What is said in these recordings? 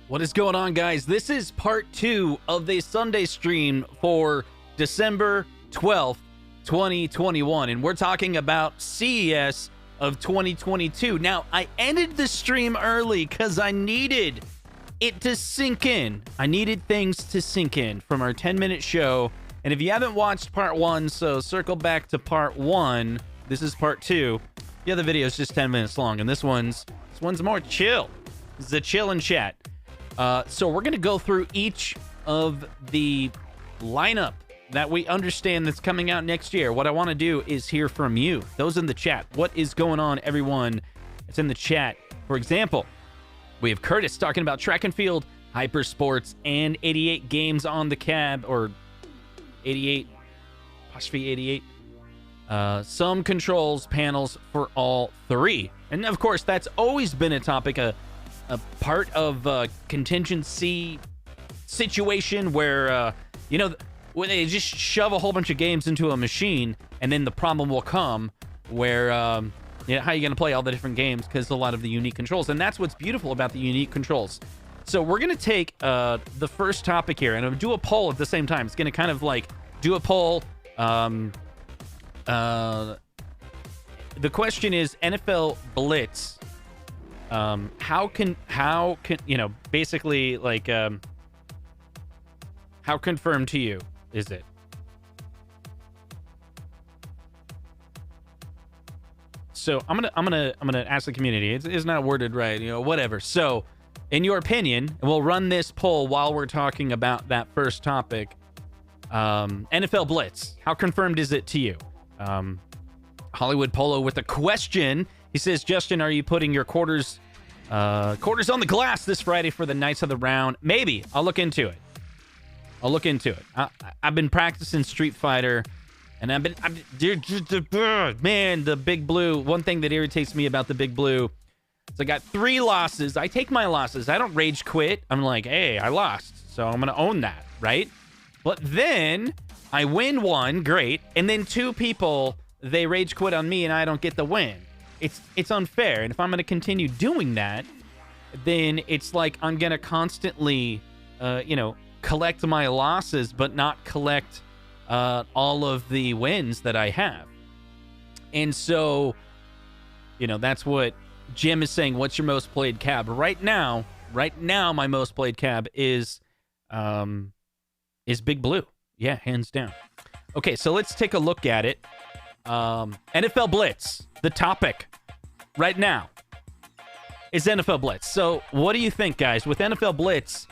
What is going on, guys? This is part 2 of the Sunday stream for December 12th, 2021, and we're talking about CES of 2022. Now, I ended the stream early because I needed it to sink in. I needed things to sink in from our 10-minute show, and if you haven't watched part 1, so circle back to part 1. This is part 2. The other video is just 10 minutes long, and this one's more chill. This is a chill and chat. So we're going to go through each of the lineup that we understand that's coming out next year. What I want to do is hear from you, those in the chat. What is going on, everyone? It's in the chat. For example, we have Curtis talking about track and field, hyper sports, and 88 games on the cab, or 88, apostrophe 88. Some controls panels for all three. And of course, that's always been a topic, a part of a contingency situation where, when they just shove a whole bunch of games into a machine, and then the problem will come where, how are you going to play all the different games because a lot of the unique controls. And that's what's beautiful about the unique controls. So we're going to take the first topic here, and I'm going to do a poll at the same time. It's going to kind of like do a poll. The question is NFL Blitz. How can basically, like, how confirmed to you is it? So I'm gonna ask the community. It's not worded right, whatever. So, in your opinion, and we'll run this poll while we're talking about that first topic. NFL Blitz, how confirmed is it to you? Hollywood Polo with a question. He says, Justin, are you putting your quarters on the glass this Friday for the Knights of the Round? Maybe. I'll look into it. I've been practicing Street Fighter, and man, the Big Blue. One thing that irritates me about the Big Blue is I got 3 losses. I take my losses. I don't rage quit. I'm like, hey, I lost, so I'm going to own that, right? But then I win 1, great, and then 2 people, they rage quit on me, and I don't get the win. It's unfair, and if I'm going to continue doing that, then it's like I'm going to constantly, collect my losses, but not collect all of the wins that I have. And so, that's what Jim is saying. What's your most played cab? Right now, my most played cab is Big Blue. Yeah, hands down. Okay, so let's take a look at it. NFL Blitz, the topic right now is NFL Blitz. So what do you think, guys? With NFL Blitz,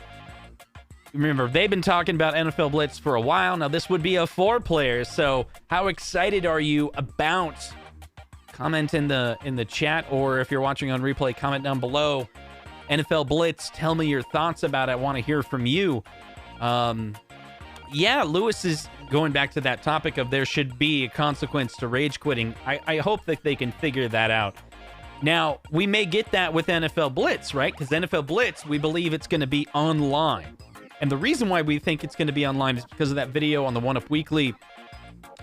remember, they've been talking about NFL Blitz for a while. Now, this would be a 4-player, so how excited are you about? Comment in the chat, or if you're watching on replay, comment down below. NFL Blitz, tell me your thoughts about it. I want to hear from you. Yeah, Lewis is going back to that topic of there should be a consequence to rage quitting. I hope that they can figure that out. Now, we may get that with NFL Blitz, right? Because NFL Blitz, we believe it's going to be online. And the reason why we think it's going to be online is because of that video on the 1UP Weekly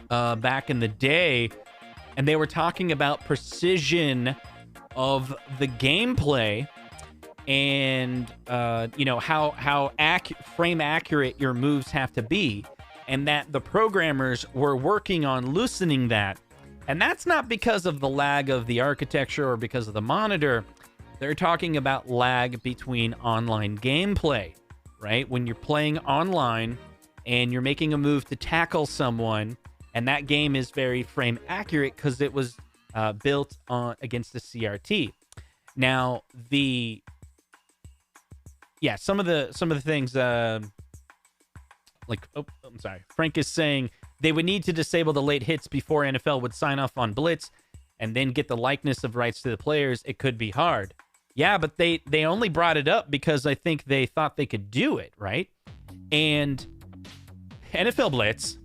back in the day. And they were talking about precision of the gameplay and how frame accurate your moves have to be, and that the programmers were working on loosening that. And that's not because of the lag of the architecture or because of the monitor. They're talking about lag between online gameplay, right? When you're playing online and you're making a move to tackle someone, and that game is very frame accurate because it was built on against the CRT. Now, some of the things, I'm sorry. Frank is saying they would need to disable the late hits before NFL would sign off on Blitz and then get the likeness of rights to the players. It could be hard. Yeah, but they only brought it up because I think they thought they could do it, right? And NFL Blitz,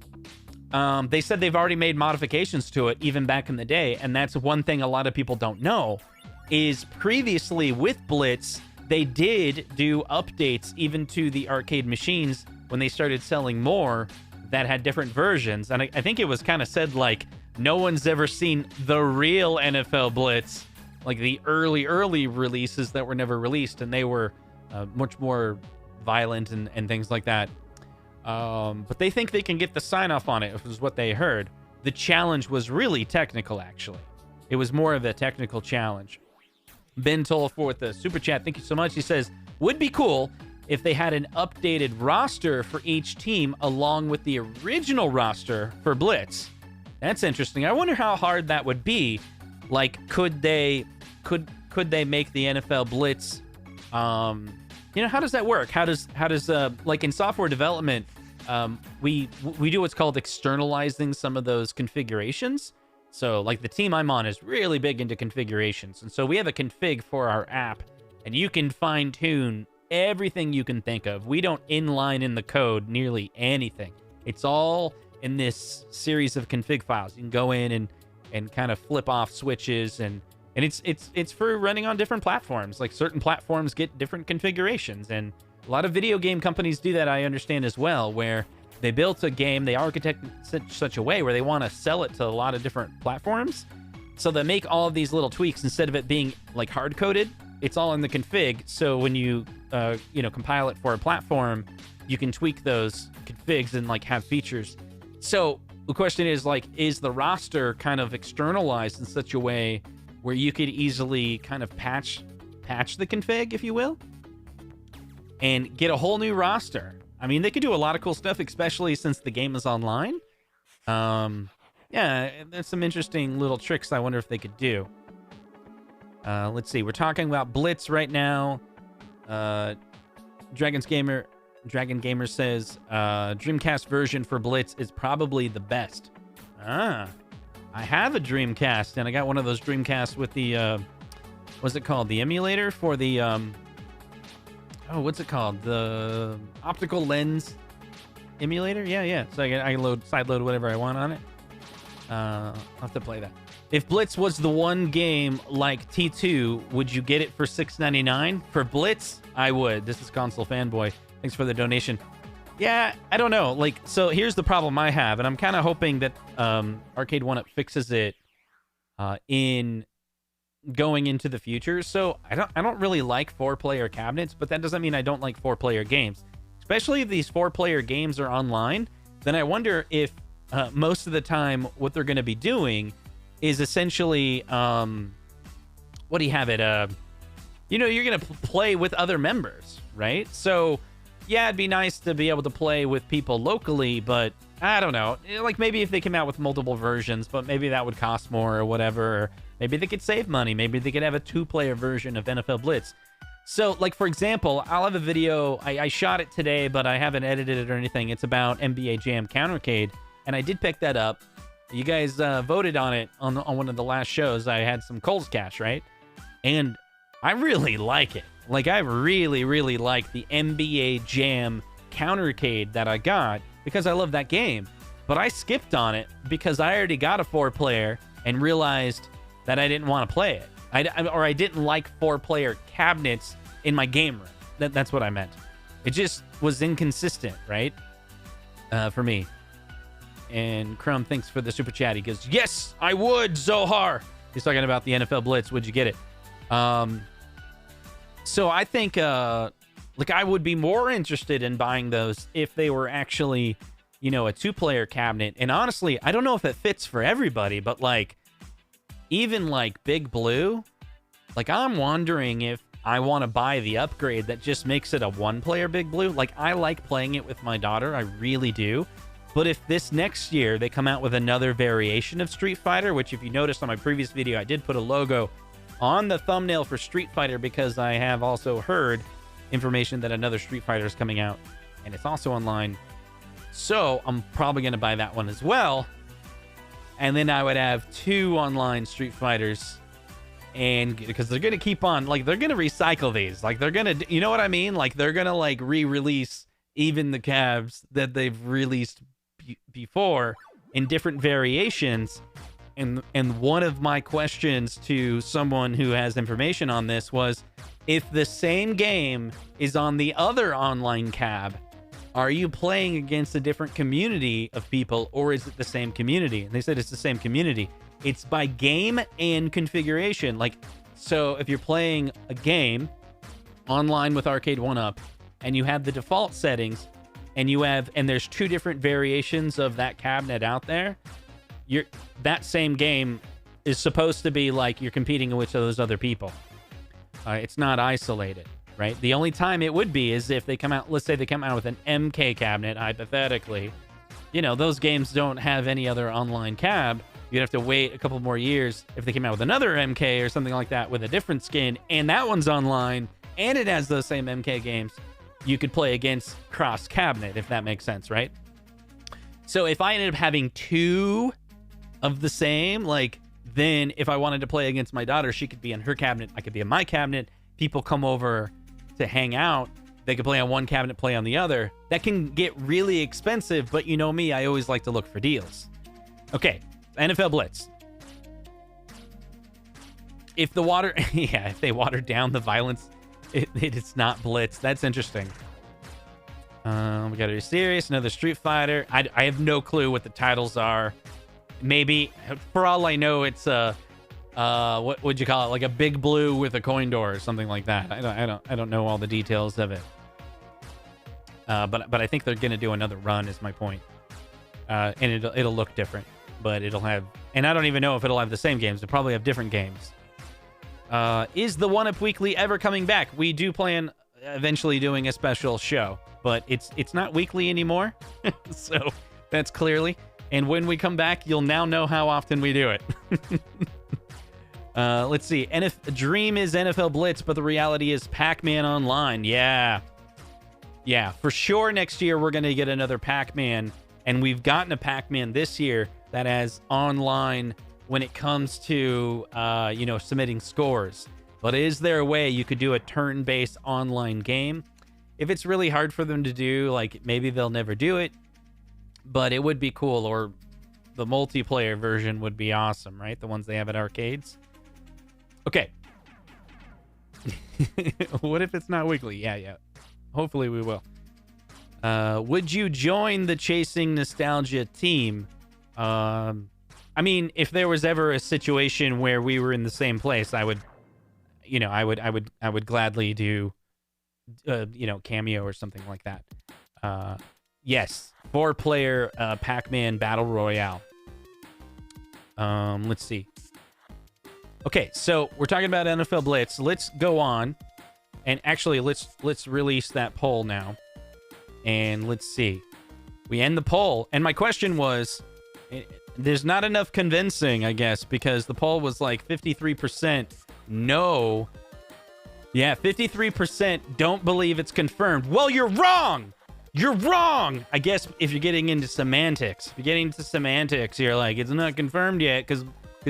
they said they've already made modifications to it even back in the day, and that's one thing a lot of people don't know, is previously with Blitz, they did do updates even to the arcade machines when they started selling more that had different versions. And I think it was kind of said, like, no one's ever seen the real NFL Blitz, like the early releases that were never released, and they were much more violent and things like that. But they think they can get the sign off on it, which is what they heard. The challenge was really technical, actually. It was more of a technical challenge. Ben Tolfor with the super chat, thank you so much. He says, would be cool if they had an updated roster for each team along with the original roster for Blitz. That's interesting. I wonder how hard that would be. Like, could they make the NFL Blitz? How does that work? How does like in software development, we do what's called externalizing some of those configurations. So like the team I'm on is really big into configurations. And so we have a config for our app, and you can fine tune everything you can think of. We don't inline in the code nearly anything. It's all in this series of config files. You can go in and kind of flip off switches, and it's for running on different platforms. Like certain platforms get different configurations, and a lot of video game companies do that, I understand as well, where they built a game, they architect such a way where they want to sell it to a lot of different platforms. So they make all of these little tweaks instead of it being like hard coded. It's all in the config. So when you compile it for a platform, you can tweak those configs and like have features. So the question is like, is the roster kind of externalized in such a way where you could easily kind of patch the config, if you will, and get a whole new roster? I mean, they could do a lot of cool stuff, especially since the game is online. Yeah, there's some interesting little tricks I wonder if they could do. Let's see. We're talking about Blitz right now. Dragon Gamer says Dreamcast version for Blitz is probably the best. I have a Dreamcast, and I got one of those Dreamcasts with the what's it called? The emulator for the what's it called? The optical lens emulator? Yeah. So I can sideload whatever I want on it. I'll have to play that. If Blitz was the one game like T2, would you get it for $6.99? For Blitz, I would. This is Console Fanboy. Thanks for the donation. Yeah, I don't know. Like, so here's the problem I have, and I'm kind of hoping that Arcade1Up fixes it in going into the future. So I don't really like 4-player cabinets, but that doesn't mean I don't like 4-player games. Especially if these 4-player games are online, then I wonder if most of the time what they're going to be doing is essentially what do you have it? You're going to play with other members, right? So yeah, it'd be nice to be able to play with people locally, but I don't know. Like maybe if they came out with multiple versions, but maybe that would cost more or whatever. Or maybe they could save money. Maybe they could have a 2-player version of NFL Blitz. So, like, for example, I'll have a video. I shot it today, but I haven't edited it or anything. It's about NBA Jam Countercade, and I did pick that up. You guys voted on it on one of the last shows. I had some Coles Cash, right? And I really like it. Like, I really, really like the NBA Jam Countercade that I got because I love that game. But I skipped on it because I already got a 4-player and realized that I didn't want to play it. I didn't like 4-player cabinets in my game room. That's what I meant. It just was inconsistent, right? For me. And Crumb, thanks for the super chat. He goes, yes, I would, Zohar. He's talking about the NFL Blitz. Would you get it? So I think, like, I would be more interested in buying those if they were actually, a 2-player cabinet. And honestly, I don't know if it fits for everybody, but, like, even, like, Big Blue, like, I'm wondering if I want to buy the upgrade that just makes it a 1-player Big Blue. Like, I like playing it with my daughter. I really do. But if this next year they come out with another variation of Street Fighter, which if you noticed on my previous video, I did put a logo on the thumbnail for Street Fighter because I have also heard information that another Street Fighter is coming out, and it's also online. So I'm probably going to buy that one as well. And then I would have 2 online Street Fighters, and because they're going to keep on, like, they're going to recycle these. Like, they're going to, you know what I mean? Like, they're going to, like, re-release even the cabs that they've released before in different variations. And one of my questions to someone who has information on this was, if the same game is on the other online cab, are you playing against a different community of people, or is it the same community? And they said it's the same community. It's by game and configuration. Like, so if you're playing a game online with Arcade1Up, and you have the default settings, and there's 2 different variations of that cabinet out there, that same game is supposed to be like you're competing with those other people. It's not isolated, right? The only time it would be is if they come out, let's say they come out with an MK cabinet, hypothetically. You know, those games don't have any other online cab. You'd have to wait a couple more years if they came out with another MK or something like that with a different skin, and that one's online, and it has those same MK games. You could play against cross cabinet, if that makes sense, right? So if I ended up having 2 of the same, like, then if I wanted to play against my daughter, she could be in her cabinet, I could be in my cabinet. People come over to hang out. They could play on one cabinet, play on the other. That can get really expensive, but you know me, I always like to look for deals. Okay, NFL Blitz. If the water, yeah, if they watered down the violence, it's not Blitz. That's interesting. We gotta be serious. Another Street Fighter. I have no clue what the titles are. Maybe, for all I know, it's what would you call it? Like a Big Blue with a coin door or something like that. I don't know all the details of it. But I think they're gonna do another run. Is my point. And it'll look different, but it'll have. And I don't even know if it'll have the same games. It'll probably have different games. Is the 1UP Weekly ever coming back? We do plan eventually doing a special show, but it's not weekly anymore. So that's clearly. And when we come back, you'll now know how often we do it. Let's see. Dream is NFL Blitz, but the reality is Pac-Man Online. Yeah, for sure next year we're going to get another Pac-Man, and we've gotten a Pac-Man this year that has online when it comes to, submitting scores. But is there a way you could do a turn-based online game? If it's really hard for them to do, like, maybe they'll never do it. But it would be cool, or the multiplayer version would be awesome, right? The ones they have at arcades. Okay. What if it's not weekly? Yeah. Hopefully we will. Would you join the Chasing Nostalgia team? I mean, if there was ever a situation where we were in the same place, I would gladly do, cameo or something like that. Yes. 4-player Pac-Man Battle Royale. Let's see. Okay, so we're talking about NFL Blitz. Let's go on, and actually, let's release that poll now, and let's see. We end the poll, and my question was, there's not enough convincing, I guess, because the poll was like 53% no. Yeah, 53% don't believe it's confirmed. Well, you're wrong. You're wrong! I guess if you're getting into semantics. If you're getting into semantics, you're like, it's not confirmed yet because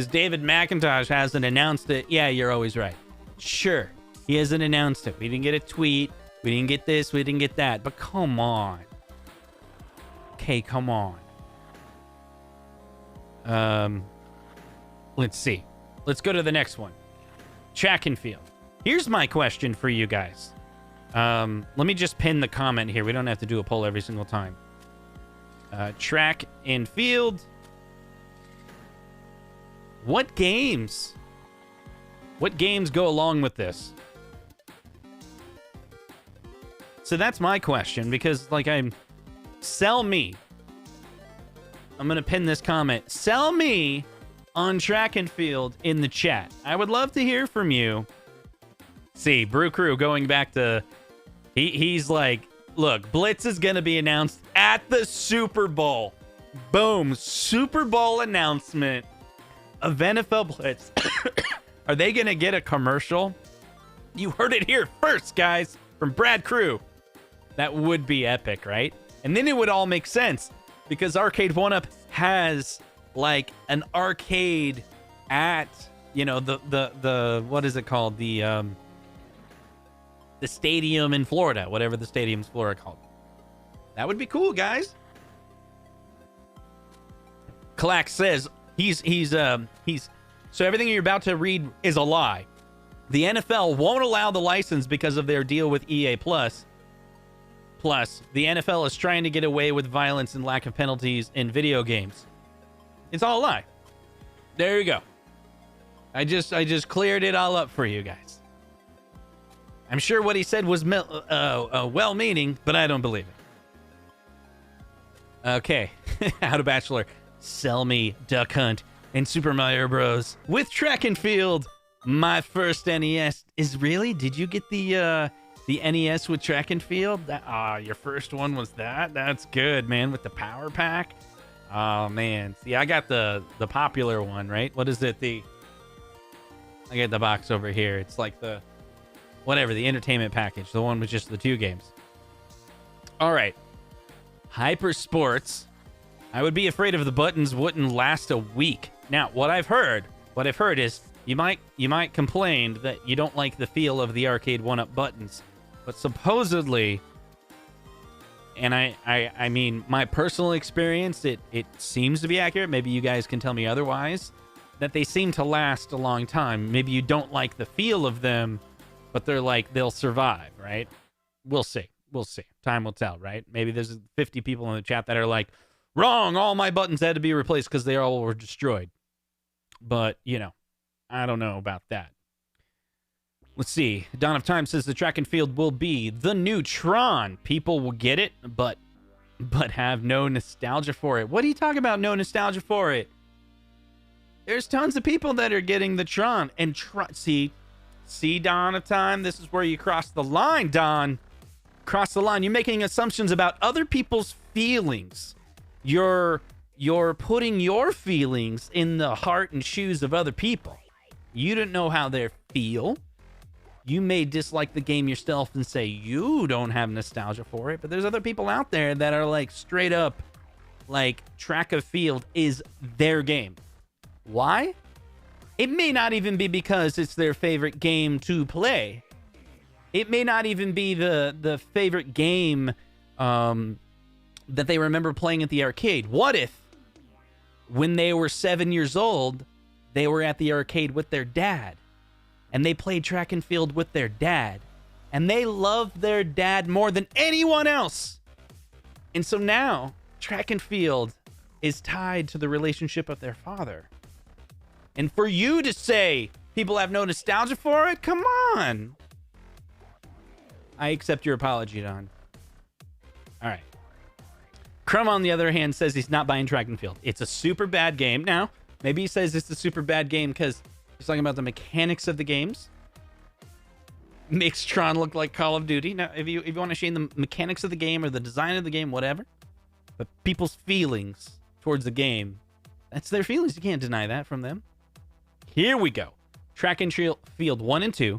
David McIntosh hasn't announced it. Yeah, you're always right. Sure, he hasn't announced it. We didn't get a tweet. We didn't get this. We didn't get that. But come on. Okay, come on. Let's see. Let's go to the next one. Track and field. Here's my question for you guys. Let me just pin the comment here. We don't have to do a poll every single time. Track and field. What games go along with this? So that's my question, because sell me. I'm going to pin this comment. Sell me on track and field in the chat. I would love to hear from you. See, Brew Crew going back to... He's like, look, Blitz is going to be announced at the Super Bowl. Boom. Super Bowl announcement of NFL Blitz. Are they going to get a commercial? You heard it here first, guys, from Brad Crew. That would be epic, right? And then it would all make sense, because Arcade1Up has like an arcade at, the what is it called? The stadium in Florida, whatever the stadium's Florida called. That would be cool, guys. Clax says he's so everything you're about to read is a lie. The NFL won't allow the license because of their deal with EA Plus. Plus, the NFL is trying to get away with violence and lack of penalties in video games. It's all a lie. There you go. I just cleared it all up for you guys. I'm sure what he said was well-meaning, but I don't believe it. Okay. How to Bachelor. Sell me Duck Hunt and Super Mario Bros. With Track and Field. My first NES is really? Did you get the NES with Track and Field? Your first one was that? That's good, man, with the power pack. Oh man. See, I got the popular one, right? What is it? I got the box over here. It's like the entertainment package, the one with just the 2 games. All right. Hyper Sports. I would be afraid if the buttons wouldn't last a week. Now, what I've heard is you might complain that you don't like the feel of the Arcade1Up buttons, but supposedly, and I mean, my personal experience, it seems to be accurate. Maybe you guys can tell me otherwise, that they seem to last a long time. Maybe you don't like the feel of them, but they'll survive, right? We'll see. Time will tell, right? Maybe there's 50 people in the chat that are like, wrong, all my buttons had to be replaced because they all were destroyed. But, I don't know about that. Let's see. Dawn of Time says the Track and Field will be the new Tron. People will get it, but have no nostalgia for it. What are you talking about, no nostalgia for it? There's tons of people that are getting the Tron. And see, Dawn of Time? This is where you cross the line, Don. Cross the line. You're making assumptions about other people's feelings. You're putting your feelings in the heart and shoes of other people. You don't know how they feel. You may dislike the game yourself and say you don't have nostalgia for it, but there's other people out there that are like straight up like Track and Field is their game. Why? It may not even be because it's their favorite game to play. It may not even be the favorite game that they remember playing at the arcade. What if when they were 7 years old, they were at the arcade with their dad and they played Track and Field with their dad and they loved their dad more than anyone else. And so now Track and Field is tied to the relationship of their father. And for you to say people have no nostalgia for it, come on. I accept your apology, Don. All right. Crumb, on the other hand, says he's not buying Track and Field. It's a super bad game. Now, maybe he says it's a super bad game because he's talking about the mechanics of the games. Makes Tron look like Call of Duty. Now, if you want to shame the mechanics of the game or the design of the game, whatever. But people's feelings towards the game, that's their feelings. You can't deny that from them. Here we go. Track and Field 1 and 2.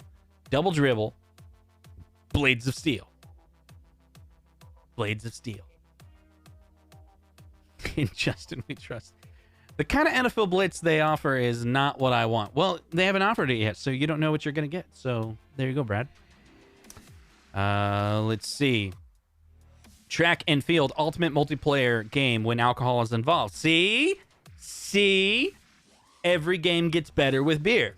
Double Dribble. Blades of Steel. Blades of Steel. In Justin we trust. The kind of NFL Blitz they offer is not what I want. Well, they haven't offered it yet, so you don't know what you're going to get. So there you go, Brad. Let's see. Track and Field ultimate multiplayer game when alcohol is involved. See? Every game gets better with beer.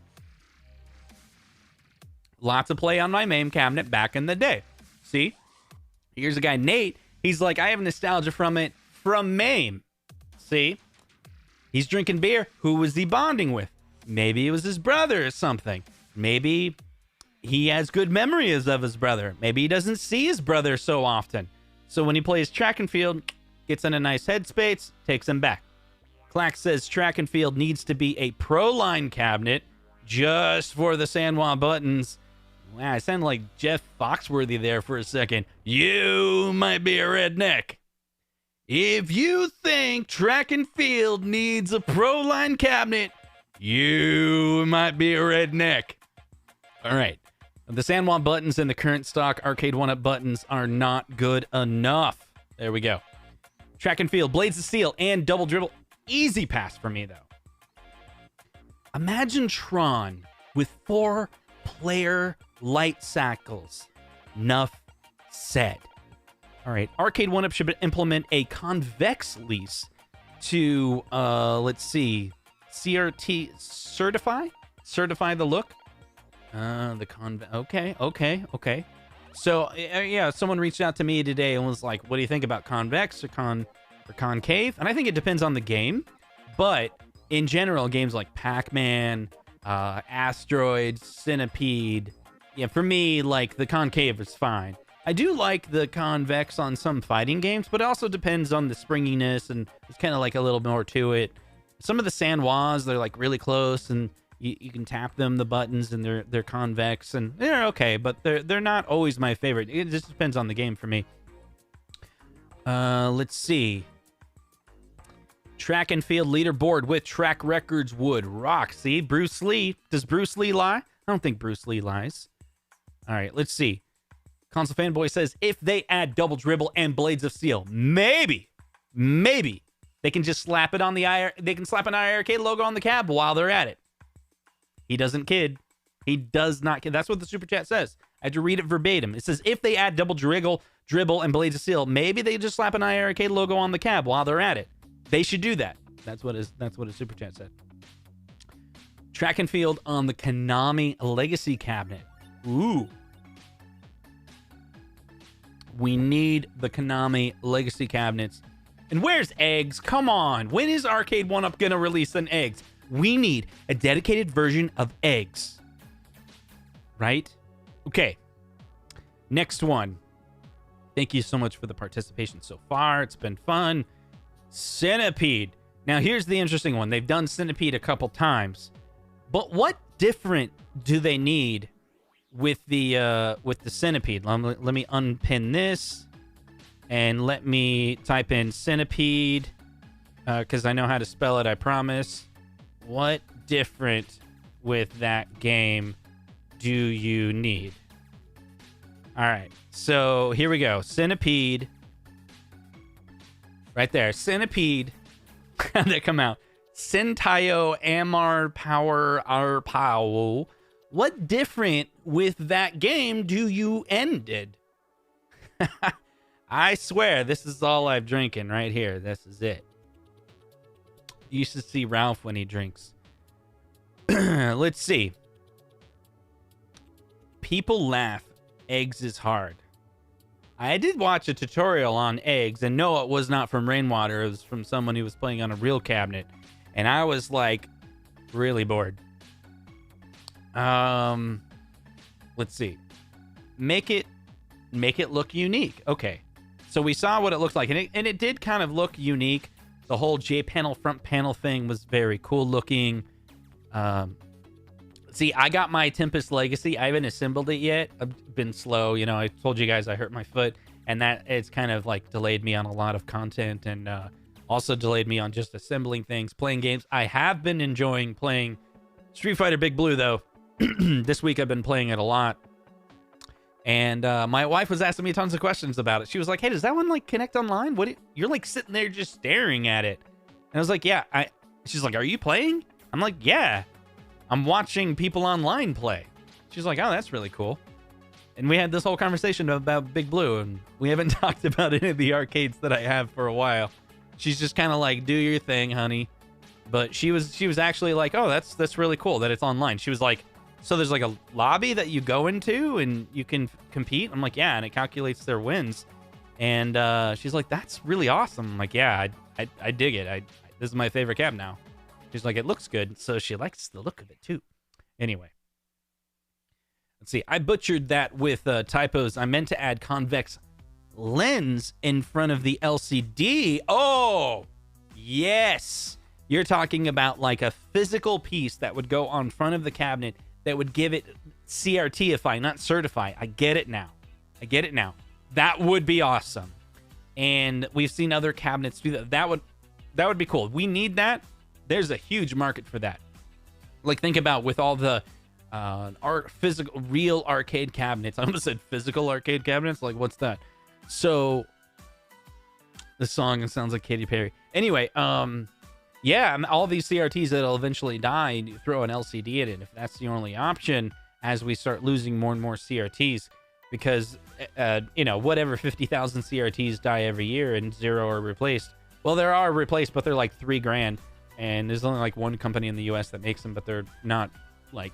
Lots of play on my MAME cabinet back in the day. See? Here's a guy, Nate. He's like, I have nostalgia from it from MAME. See? He's drinking beer. Who was he bonding with? Maybe it was his brother or something. Maybe he has good memories of his brother. Maybe he doesn't see his brother so often. So when he plays Track and Field, gets in a nice headspace, takes him back. Clack says Track and Field needs to be a pro line cabinet just for the Sanwa buttons. Wow, I sound like Jeff Foxworthy there for a second. You might be a redneck. If you think Track and Field needs a pro line cabinet, you might be a redneck. All right. The Sanwa buttons and the current stock Arcade1Up buttons are not good enough. There we go. Track and Field, Blades of Steel, and Double Dribble. Easy pass for me, though. Imagine Tron with 4-player light cycles. Nuff said. All right, Arcade1Up should implement a convex lease to, let's see, CRT certify the look. Okay. So, yeah, someone reached out to me today and was like, what do you think about convex or concave? And I think it depends on the game. But in general, games like Pac-Man, Asteroids, Centipede, Yeah, for me, like, the concave is fine. I do like the convex on some fighting games, but it also depends on the springiness, and it's kind of like a little more to it. Some of the Sanwas, they're like really close, and you can tap them, the buttons, and they're convex, and they're okay, but they're not always my favorite. It just depends on the game for me. Let's see. Track and field leaderboard with track records would rock. See, Bruce Lee. Does Bruce Lee lie? I don't think Bruce Lee lies. All right, let's see. Console Fanboy says, if they add double dribble and blades of steel, maybe they can just slap it on they can slap an arcade logo on the cab while they're at it. He doesn't kid. He does not kid. That's what the super chat says. I had to read it verbatim. It says, if they add double dribble, and blades of steel, maybe they just slap an arcade logo on the cab while they're at it. They should do that. That's what a super chat said. Track and field on the Konami Legacy cabinet. Ooh. We need the Konami Legacy cabinets. And where's Eggs? Come on. When is Arcade1Up going to release an Eggs? We need a dedicated version of Eggs. Right? Okay. Next one. Thank you so much for the participation so far. It's been fun. Centipede. Now, here's the interesting one. They've done Centipede a couple times. But what different do they need with the Centipede? Let me unpin this and let me type in Centipede because I know how to spell it, I promise. What different with that game do you need? All right, so here we go. Centipede. Right there. Centipede. How'd that come out? Sentayo Amar Power Arpao. What different with that game do you ended? I swear, this is all I'm drinking right here. This is it. You should see Ralph when he drinks. Let's see. People laugh. Eggs is hard. I did watch a tutorial on Eggs, and no, it was not from Rainwater. It was from someone who was playing on a real cabinet. And I was, like, really bored. Let's see. Make it look unique. Okay. So we saw what it looked like, and it did kind of look unique. The whole J panel front panel thing was very cool looking. See, I got my Tempest Legacy. I haven't assembled it yet. I've been slow. You know, I told you guys I hurt my foot, and that it's kind of like delayed me on a lot of content, and also delayed me on just assembling things, playing games. I have been enjoying playing Street Fighter Big Blue, though. This week I've been playing it a lot. And my wife was asking me tons of questions about it. She was like, hey, does that one, like, connect online? You're, like, sitting there just staring at it. And I was like, yeah. She's like, are you playing? I'm like, yeah. I'm watching people online play. She's like, oh, that's really cool. And we had this whole conversation about Big Blue, and we haven't talked about any of the arcades that I have for a while. She's just kind of like, do your thing, honey. But she was actually like, oh, that's really cool that it's online. She was like, so there's like a lobby that you go into and you can compete? I'm like, yeah, and it calculates their wins. And she's like, that's really awesome. I'm like, yeah, I dig it. This is my favorite cab now. She's like, it looks good. So she likes the look of it too. Anyway. Let's see. I butchered that with typos. I meant to add convex lens in front of the LCD. Oh, yes. You're talking about like a physical piece that would go on front of the cabinet that would give it CRTify, not certify. I get it now. That would be awesome. And we've seen other cabinets do that. That would be cool. We need that. There's a huge market for that. Like, think about with all the physical, real arcade cabinets. I almost said physical arcade cabinets. Like, what's that? So, the song sounds like Katy Perry. Anyway, yeah, all these CRTs that'll eventually die, and you throw an LCD in it if that's the only option as we start losing more and more CRTs. Because, whatever 50,000 CRTs die every year and 0 are replaced. Well, there are replaced, but they're like $3,000. And there's only like one company in the US that makes them, but they're not like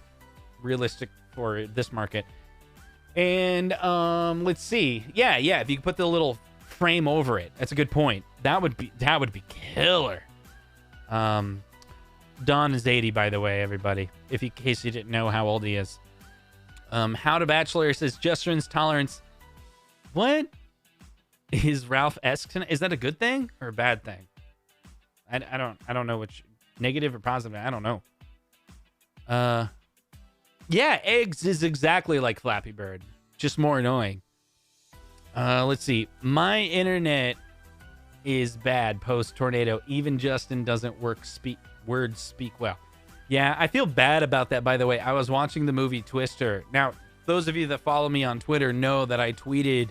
realistic for this market. And let's see. Yeah, if you could put the little frame over it. That's a good point. That would be killer. Don is 80, by the way, everybody. In case you didn't know how old he is. How to Bachelor says Justin's tolerance. What is Ralph esque? Is that a good thing or a bad thing? I don't know which, negative or positive. I don't know. Yeah, eggs is exactly like Flappy Bird, just more annoying. Let's see. My internet is bad post tornado. Even Justin doesn't words speak well. Yeah, I feel bad about that, by the way. I was watching the movie Twister. Now, those of you that follow me on Twitter know that I tweeted,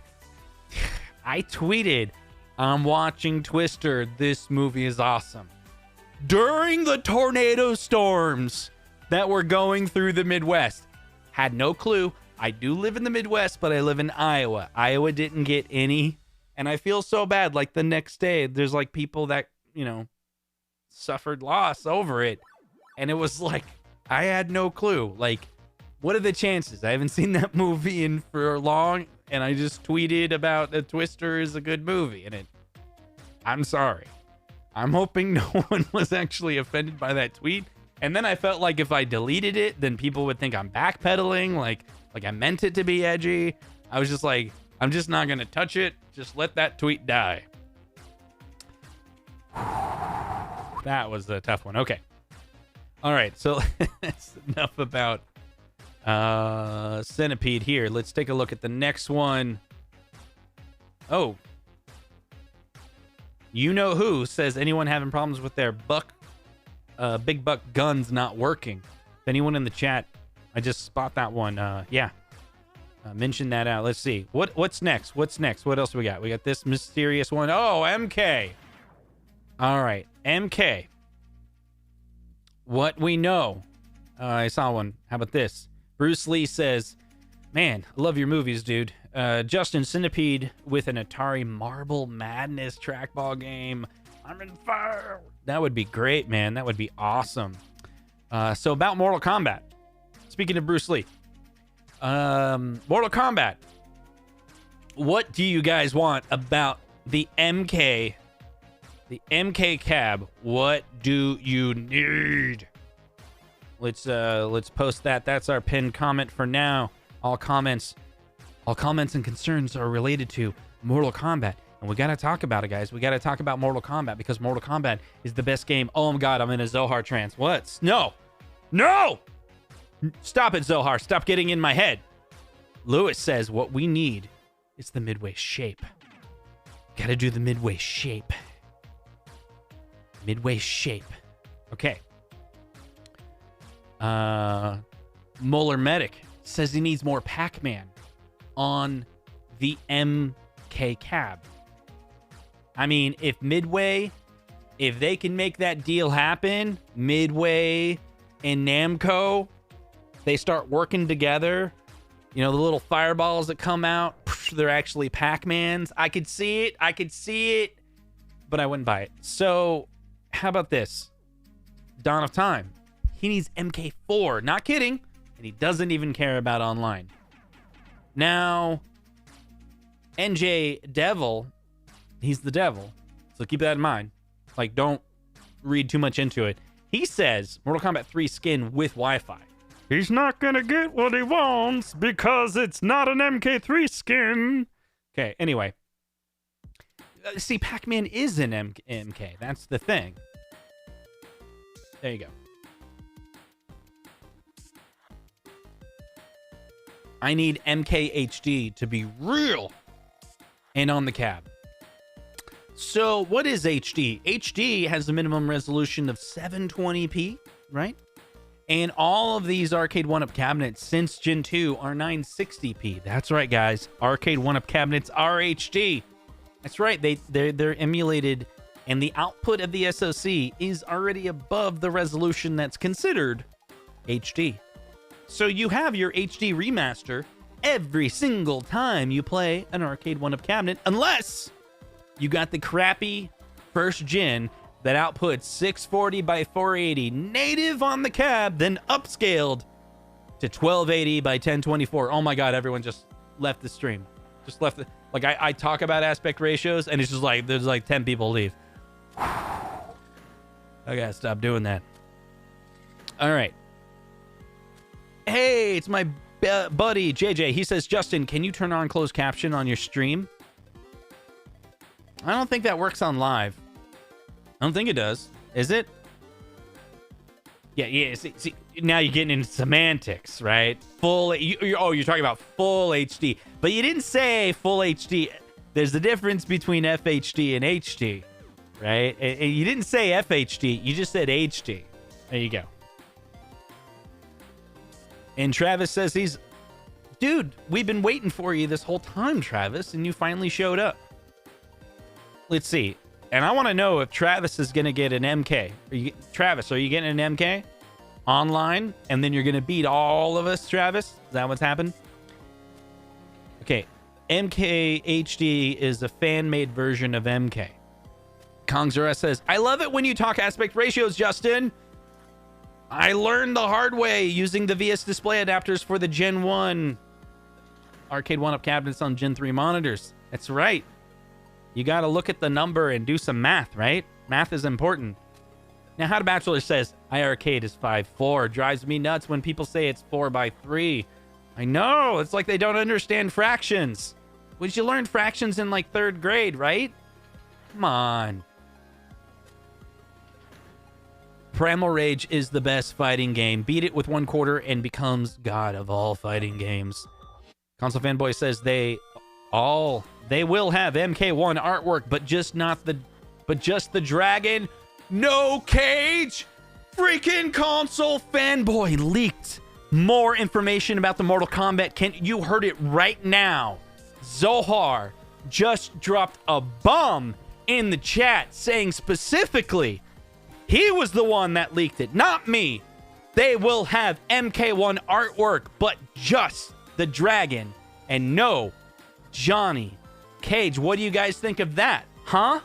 I'm watching Twister. This movie is awesome. During the tornado storms that were going through the Midwest. Had no clue. I do live in the Midwest, but I live in Iowa. Iowa didn't get any. And I feel so bad. Like the next day, there's like people that, suffered loss over it. And it was like, I had no clue. Like, what are the chances? I haven't seen that movie in for long. And I just tweeted about the Twister is a good movie. And I'm sorry. I'm hoping no one was actually offended by that tweet. And then I felt like if I deleted it, then people would think I'm backpedaling. Like I meant it to be edgy. I was just like, I'm just not going to touch it. Just let that tweet die. That was a tough one. Okay. All right. So that's enough about Centipede here. Let's take a look at the next one. Oh. You know who says anyone having problems with their big buck guns not working? If anyone in the chat, I just spot that one. Yeah. Mention that out. Let's see. What's next? What's next? What else do we got? We got this mysterious one. Oh, MK. All right. MK. What we know. I saw one. How about this? Bruce Lee says, man, I love your movies, dude. Justin, Centipede with an Atari Marble Madness trackball game. I'm in fire. That would be great, man. That would be awesome. So about Mortal Kombat. Speaking of Bruce Lee. Mortal Kombat. What do you guys want about the MK? The MK cab. What do you need? Let's post that. That's our pinned comment for now. All comments and concerns are related to Mortal Kombat. And we got to talk about it, guys. We got to talk about Mortal Kombat because Mortal Kombat is the best game. Oh, my God. I'm in a Zohar trance. What? No. Stop it, Zohar. Stop getting in my head. Lewis says what we need is the midway shape. Got to do the midway shape. Midway shape. Okay. Molar Medic says he needs more Pac-Man on the MK cab. I mean, if they can make that deal happen, Midway and Namco, they start working together, the little fireballs that come out, they're actually Pac-Mans. I could see it, but I wouldn't buy it. So how about this? Dawn of Time. He needs MK4. Not kidding. And he doesn't even care about online. Now, NJ Devil, he's the devil. So keep that in mind. Like, don't read too much into it. He says Mortal Kombat 3 skin with Wi-Fi. He's not going to get what he wants because it's not an MK3 skin. Okay, anyway. See, Pac-Man is an MK. That's the thing. There you go. I need MKHD to be real and on the cab. So what is HD? HD has a minimum resolution of 720p, right? And all of these Arcade1Up cabinets since Gen 2 are 960p. That's right, guys. Arcade1Up cabinets are HD. That's right. They're emulated, and the output of the SoC is already above the resolution that's considered HD. So you have your HD remaster every single time you play an Arcade1Up cabinet, unless you got the crappy first gen that outputs 640 by 480 native on the cab, then upscaled to 1280 by 1024. Oh my God, everyone just left the stream. Just left the, like I talk about aspect ratios and it's just like, there's like 10 people leave. I gotta stop doing that. All right. Hey, it's my buddy JJ, he says, Justin, can you turn on closed caption on your stream? I don't think that works on live. I don't think it does. Is it? Yeah. See, now you're getting into semantics, right? You're talking about full HD. But you didn't say full HD. There's the difference between FHD and HD, right? And you didn't say FHD. You just said HD. There you go. And Travis says dude, we've been waiting for you this whole time, Travis, and you finally showed up. Let's see. And I want to know if Travis is going to get an MK. Travis, are you getting an MK online? And then you're going to beat all of us, Travis? Is that what's happened? Okay. MK HD is a fan-made version of MK. Kongzera says, I love it when you talk aspect ratios, Justin. I learned the hard way using the VS display adapters for the Gen 1 Arcade1Up cabinets on Gen 3 monitors. That's right. You got to look at the number and do some math, right? Math is important. Now, How to Bachelor says, iArcade is 5'4". Drives me nuts when people say it's 4x3. I know. It's like they don't understand fractions. Would you learn fractions in like 3rd grade, right? Come on. Primal Rage is the best fighting game. Beat it with 1 quarter and becomes god of all fighting games. Console Fanboy says they will have MK1 artwork, but just the dragon. No cage. Freaking Console Fanboy leaked more information about the Mortal Kombat. You heard it right now. Zohar just dropped a bomb in the chat saying specifically he was the one that leaked it, not me. They will have MK1 artwork, but just the dragon and no Johnny Cage. What do you guys think of that? Huh?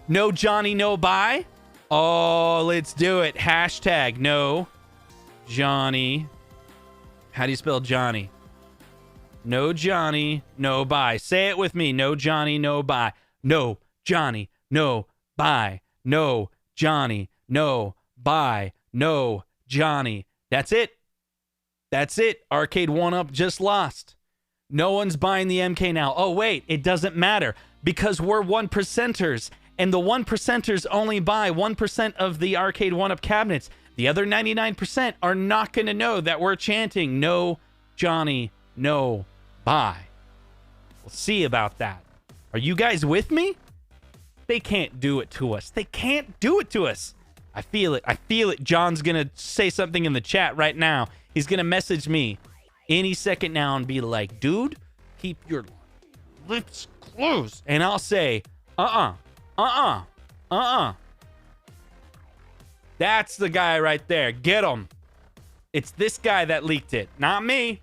No Johnny, no buy? Oh, let's do it. Hashtag no Johnny. How do you spell Johnny? No Johnny, no buy. Say it with me. No Johnny, no buy. No Johnny, no buy. No Johnny, no buy. No Johnny. That's it. That's it. Arcade1Up just lost. No one's buying the MK now. Oh, wait. It doesn't matter because we're 1%ers. And the 1%ers only buy 1% of the Arcade1Up cabinets. The other 99% are not going to know that we're chanting no Johnny, no buy. We'll see about that. Are you guys with me? They can't do it to us. They can't do it to us. I feel it. I feel it. John's going to say something in the chat right now. He's going to message me any second now and be like, dude, keep your lips closed. And I'll say, That's the guy right there. Get him. It's this guy that leaked it, not me.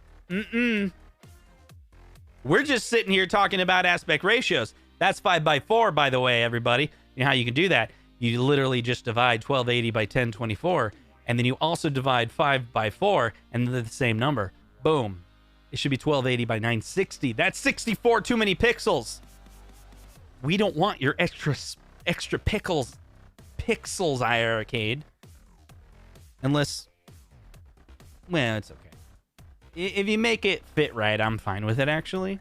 We're just sitting here talking about aspect ratios. That's 5x4, by the way, everybody. You know how you can do that? You literally just divide 1280 by 1024, and then you also divide 5x4, and they're the same number. Boom. It should be 1280 by 960. That's 64 too many pixels. We don't want your extra pixels, iArcade. Unless, well, it's okay. If you make it fit right, I'm fine with it, actually.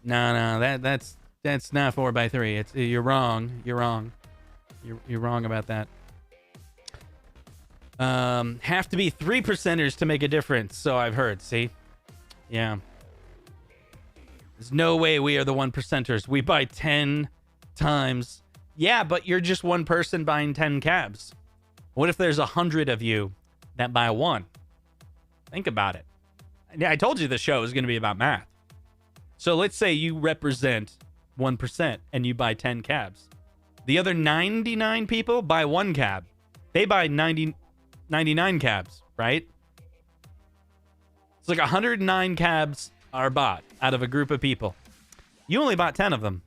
No, that's not 4x3. You're wrong. You're wrong about that. Have to be 3%ers to make a difference, so I've heard. See? Yeah. There's no way we are the 1%ers. We buy 10 times. Yeah, but you're just one person buying 10 cabs. What if there's 100 of you that buy one? Think about it. I told you the show is going to be about math. So let's say you represent 1% and you buy 10 cabs. The other 99 people buy one cab. They buy 99 cabs, right? It's like 109 cabs are bought out of a group of people. You only bought 10 of them.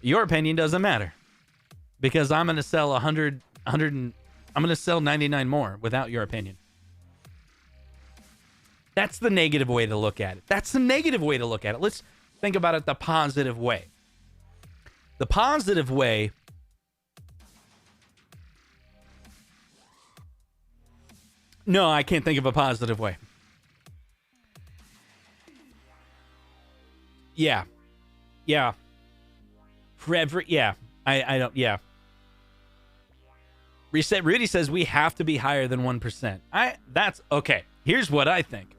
Your opinion doesn't matter because I'm going to sell 100 I'm going to sell 99 more without your opinion. That's the negative way to look at it. That's the negative way to look at it. Let's think about it the positive way. The positive way No, I can't think of a positive way. Yeah. Yeah. For every, yeah. I don't, yeah. Reset Rudy says we have to be higher than 1%. That's, okay. Here's what I think.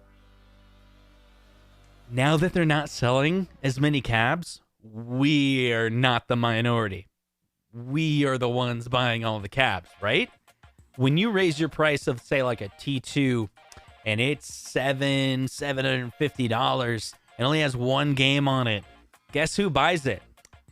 Now that they're not selling as many cabs, we are not the minority. We are the ones buying all the cabs, right? When you raise your price of, say, like a T2, and it's $750, and only has one game on it, guess who buys it?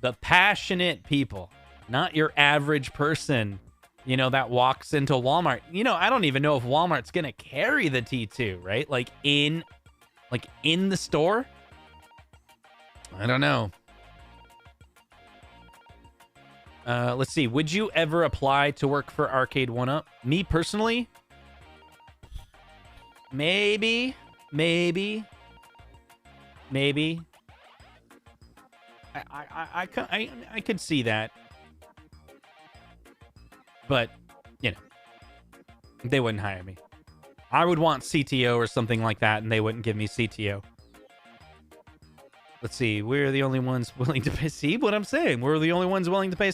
The passionate people, not your average person, you know, that walks into Walmart. You know, I don't even know if Walmart's going to carry the T2, right? Like in the store? I don't know. Let's see. Would you ever apply to work for Arcade1Up? Me personally? Maybe. I could see that. But, you know, they wouldn't hire me. I would want CTO or something like that, and they wouldn't give me CTO. Let's see. We're the only ones willing to pay. See what I'm saying? We're the only ones willing to pay.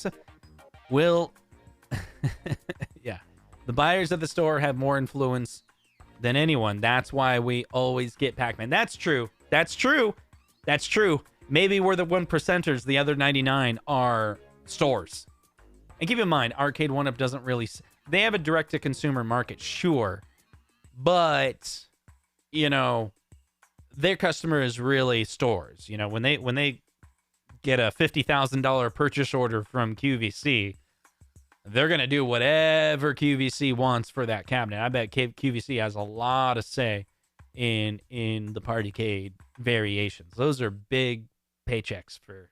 Yeah. The buyers at the store have more influence than anyone. That's why we always get Pac-Man. That's true. Maybe we're the 1%ers. The other 99 are stores. And keep in mind, Arcade1Up doesn't really... They have a direct-to-consumer market, sure. But, you know, their customer is really stores. You know, when they get a $50,000 purchase order from QVC, they're going to do whatever QVC wants for that cabinet. I bet QVC has a lot of say in the Partycade variations. Those are big paychecks for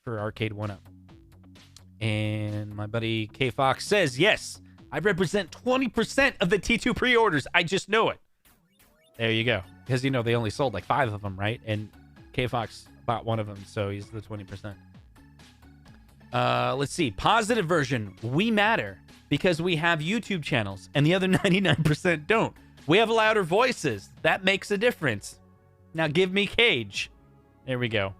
Arcade1Up. And my buddy K Fox says, yes, I represent 20% of the T2 pre-orders. I just know it. There you go. Because, you know, they only sold like 5 of them, right? And K Fox bought one of them, so he's the 20%. Let's see. Positive version. We matter because we have YouTube channels and the other 99% don't. We have louder voices. That makes a difference. Now give me Cage. There we go.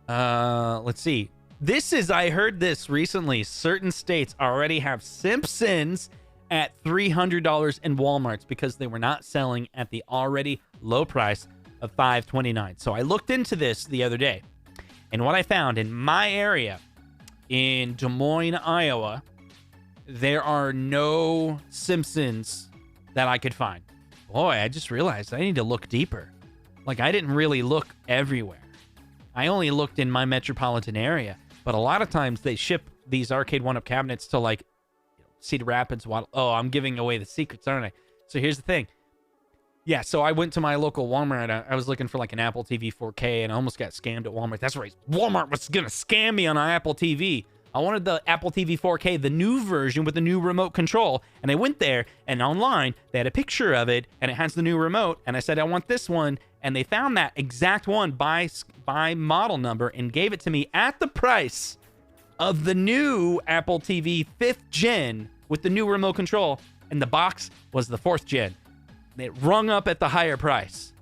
Let's see. I heard this recently. Certain states already have Simpsons at $300 in Walmarts because they were not selling at the already low price of $5.29. So I looked into this the other day. And what I found in my area, in Des Moines, Iowa, there are no Simpsons that I could find. Boy, I just realized I need to look deeper. Like, I didn't really look everywhere. I only looked in my metropolitan area. But a lot of times they ship these Arcade1Up cabinets to, like, Cedar Rapids. Oh, I'm giving away the secrets, aren't I? So here's the thing. Yeah, so I went to my local Walmart. I was looking for like an Apple TV 4K, and I almost got scammed at Walmart. That's right. Walmart was going to scam me on an Apple TV. I wanted the Apple TV 4K, the new version with the new remote control. And I went there, and online, they had a picture of it, and it has the new remote. And I said, I want this one. And they found that exact one by model number and gave it to me at the price of the new Apple TV 5th gen with the new remote control. And the box was the 4th gen. It rung up at the higher price.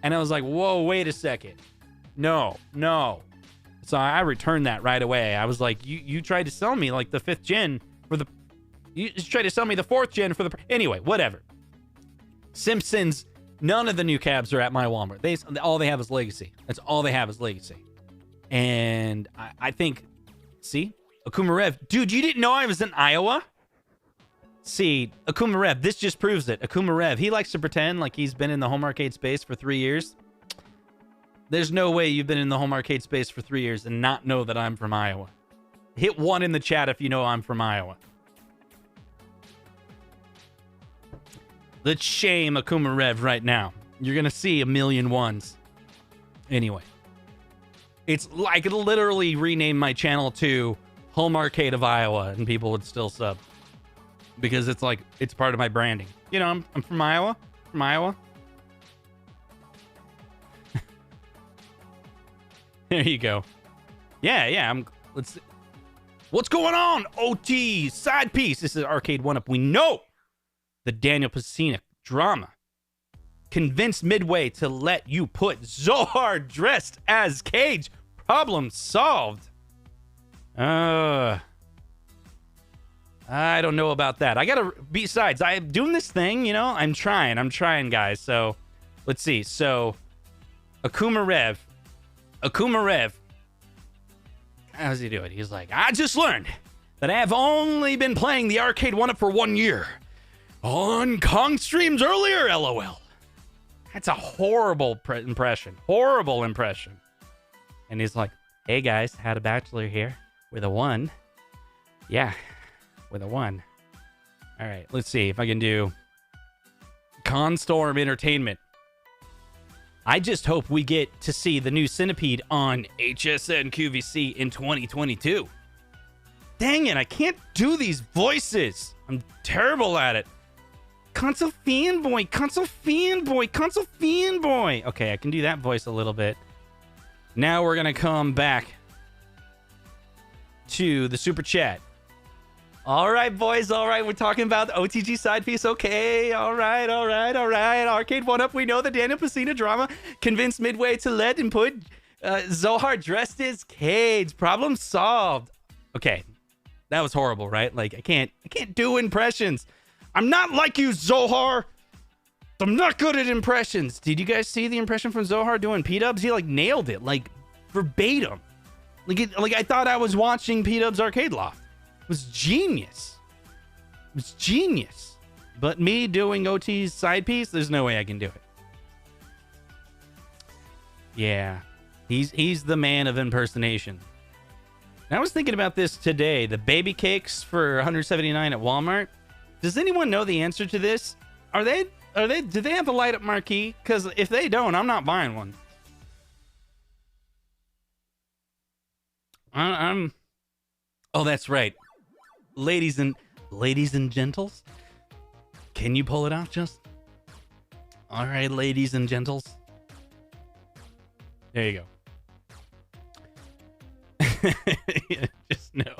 And I was like, whoa, wait a second. No. So I returned that right away. I was like, you tried to sell me like the 5th gen for the... You tried to sell me the 4th gen for the... Anyway, whatever. Simpsons, none of the new cabs are at my Walmart. All they have is Legacy. That's all they have is Legacy. And I think... See? Akuma Rev. Dude, you didn't know I was in Iowa? See, Akuma Rev, this just proves it. Akuma Rev, he likes to pretend like he's been in the home arcade space for 3 years. There's no way you've been in the home arcade space for 3 years and not know that I'm from Iowa. Hit 1 in the chat if you know I'm from Iowa. Let's shame Akuma Rev right now. You're going to see a million ones. Anyway. It's like I could literally rename my channel to Home Arcade of Iowa and people would still sub. Because it's like, it's part of my branding. You know, I'm from Iowa. From Iowa. There you go. Yeah. Let's see. What's going on? OT, side piece. This is Arcade1Up. We know the Daniel Pesina drama. Convinced Midway to let you put Zohar dressed as Cage. Problem solved. I don't know about that. Besides, I'm doing this thing, you know, I'm trying, guys. So, let's see. So, Akuma Rev. How's he doing? He's like, I just learned that I have only been playing the Arcade1Up for 1 year. On Kong streams earlier, LOL. That's a horrible impression. Horrible impression. And he's like, hey guys, had a bachelor here with a 1. Yeah, with a 1. All right, let's see if I can do Constorm Entertainment. I just hope we get to see the new Centipede on HSN QVC in 2022. Dang it, I can't do these voices. I'm terrible at it. Console fanboy. Okay, I can do that voice a little bit. Now we're going to come back to the super chat. All right, boys. All right. We're talking about the OTG side piece. Okay. All right. Arcade1Up. We know the Daniel Pesina drama convinced Midway to let him put Zohar dressed as Cage. Problem solved. Okay. That was horrible, right? Like, I can't do impressions. I'm not like you, Zohar. I'm not good at impressions. Did you guys see the impression from Zohar doing P-Dubs? He like nailed it, like verbatim. Like I thought I was watching P-Dubs Arcade Loft. It was genius. But me doing OT's side piece, there's no way I can do it. Yeah, he's the man of impersonation. And I was thinking about this today. The baby cakes for $179 at Walmart. Does anyone know the answer to this? Do they have a light up marquee? Because if they don't, I'm not buying one. Oh, that's right. Ladies and gentles. Can you pull it out, just? All right, ladies and gentles. There you go. Just no.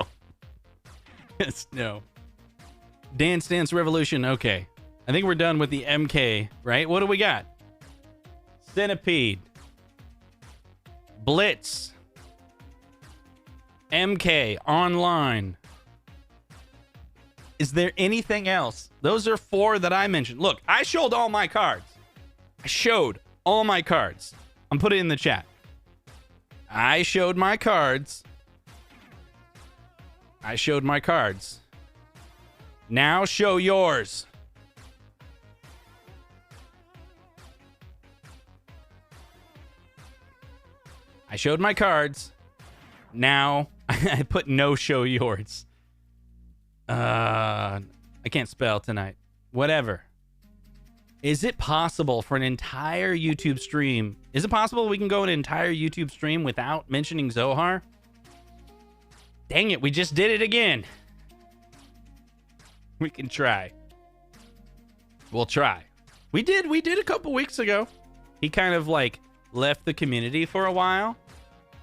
Just no. Dance Dance Revolution. Okay. I think we're done with the MK, right? What do we got? Centipede. Blitz. MK. Online. Is there anything else? Those are 4 that I mentioned. Look, I showed all my cards. I'm putting it in the chat. I showed my cards. Now show yours. I showed my cards. Now I put no show yours. I can't spell tonight. Whatever. Is it possible for an entire YouTube stream? Is it possible we can go an entire YouTube stream without mentioning Zohar? Dang it, we just did it again. We can try. We'll try. We did a couple weeks ago. He kind of like left the community for a while.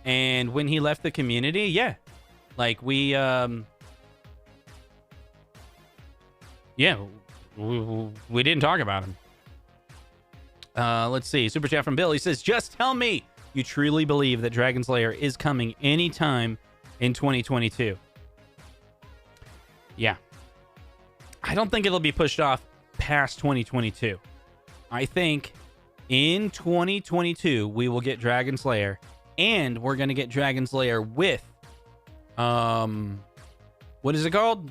And when he left the community, yeah. Like we didn't talk about him. Let's see. Super chat from Bill. He says, just tell me you truly believe that Dragon's Lair is coming anytime in 2022. Yeah. I don't think it'll be pushed off past 2022. I think in 2022, we will get Dragon's Lair, and we're going to get Dragon's Lair with, what is it called?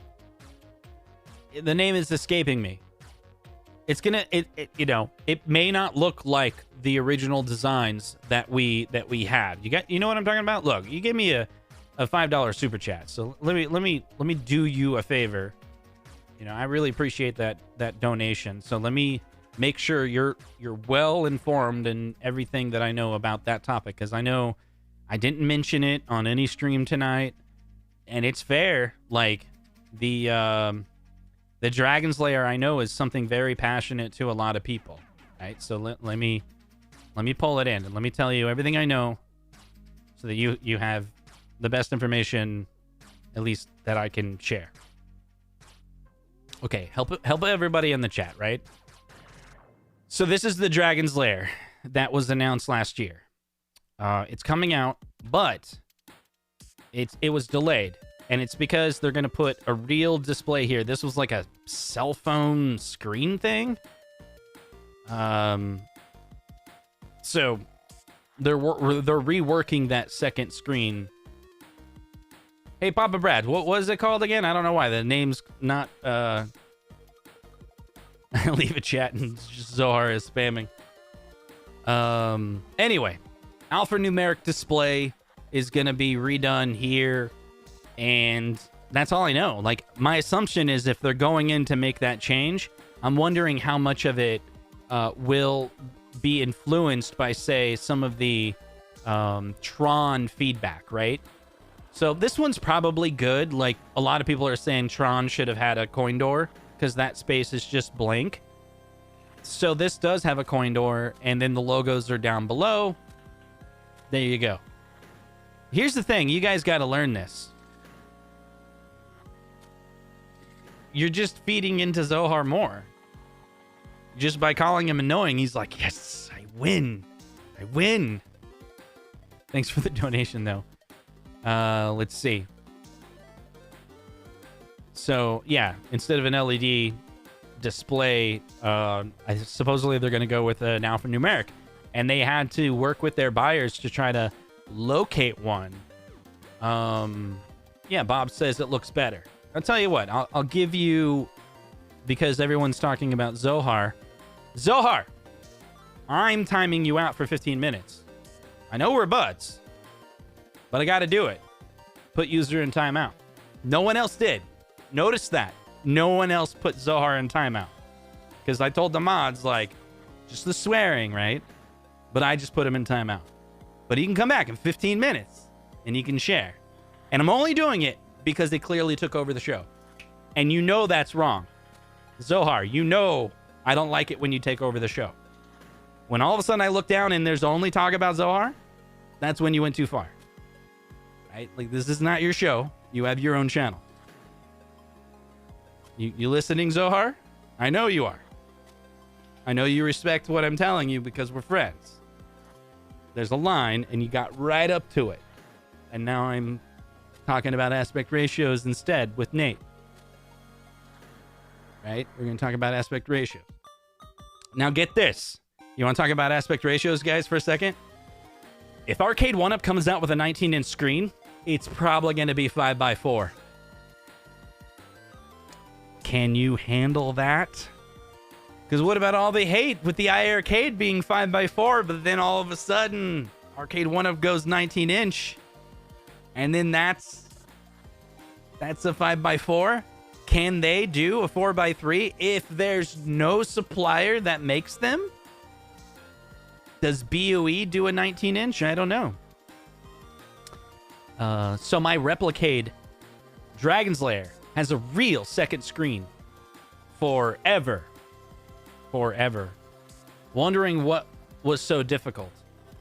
The name is escaping me. It's gonna, it may not look like the original designs that we had. You know what I'm talking about? Look, you gave me a $5 super chat, so let me do you a favor. You know, I really appreciate that donation. So let me make sure you're well informed in everything that I know about that topic, because I know I didn't mention it on any stream tonight, and it's fair. Like the Dragon's Lair, I know, is something very passionate to a lot of people, right? So let me pull it in and let me tell you everything I know, so that you have the best information, at least that I can share. Okay, help everybody in the chat, right? So this is the Dragon's Lair that was announced last year. It's coming out, but it was delayed. And it's because they're going to put a real display here. This was like a cell phone screen thing. So they're reworking that second screen. Hey, Papa Brad, what was it called again? I don't know why. The name's not... Leave a chat and Zohar is spamming. Anyway, alphanumeric display is going to be redone here. And that's all I know. Like, my assumption is if they're going in to make that change, I'm wondering how much of it will be influenced by, say, some of the Tron feedback, right? So this one's probably good. Like, a lot of people are saying Tron should have had a coin door because that space is just blank. So this does have a coin door, and then the logos are down below. There you go. Here's the thing. You guys got to learn this. You're just feeding into Zohar more. Just by calling him annoying, he's like, yes, I win. I win. Thanks for the donation, though. Let's see. So, yeah, instead of an LED display, supposedly they're going to go with an alphanumeric. And they had to work with their buyers to try to locate one. Yeah, Bob says it looks better. I'll tell you what, I'll give you, because everyone's talking about Zohar. Zohar, I'm timing you out for 15 minutes. I know we're buds, but I got to do it. Put user in timeout. No one else did. Notice that. No one else put Zohar in timeout. Because I told the mods, like, just the swearing, right? But I just put him in timeout. But he can come back in 15 minutes, and he can share. And I'm only doing it because they clearly took over the show. And you know that's wrong. Zohar, you know I don't like it when you take over the show. When all of a sudden I look down and there's only talk about Zohar, that's when you went too far. Right? Like, this is not your show. You have your own channel. You listening, Zohar? I know you are. I know you respect what I'm telling you because we're friends. There's a line, and you got right up to it. And now I'm talking about aspect ratios instead with Nate. Right? We're going to talk about aspect ratios. Now get this. You want to talk about aspect ratios, guys, for a second? If Arcade1Up comes out with a 19-inch screen, it's probably going to be 5x4. Can you handle that? Because what about all the hate with the iArcade being 5x4, but then all of a sudden, Arcade1Up goes 19-inch, and then that's a 5x4? Can they do a 4x3 if there's no supplier that makes them? Does BOE do a 19-inch? I don't know. So my Replicade Dragon's Lair has a real second screen forever. Forever. Wondering what was so difficult.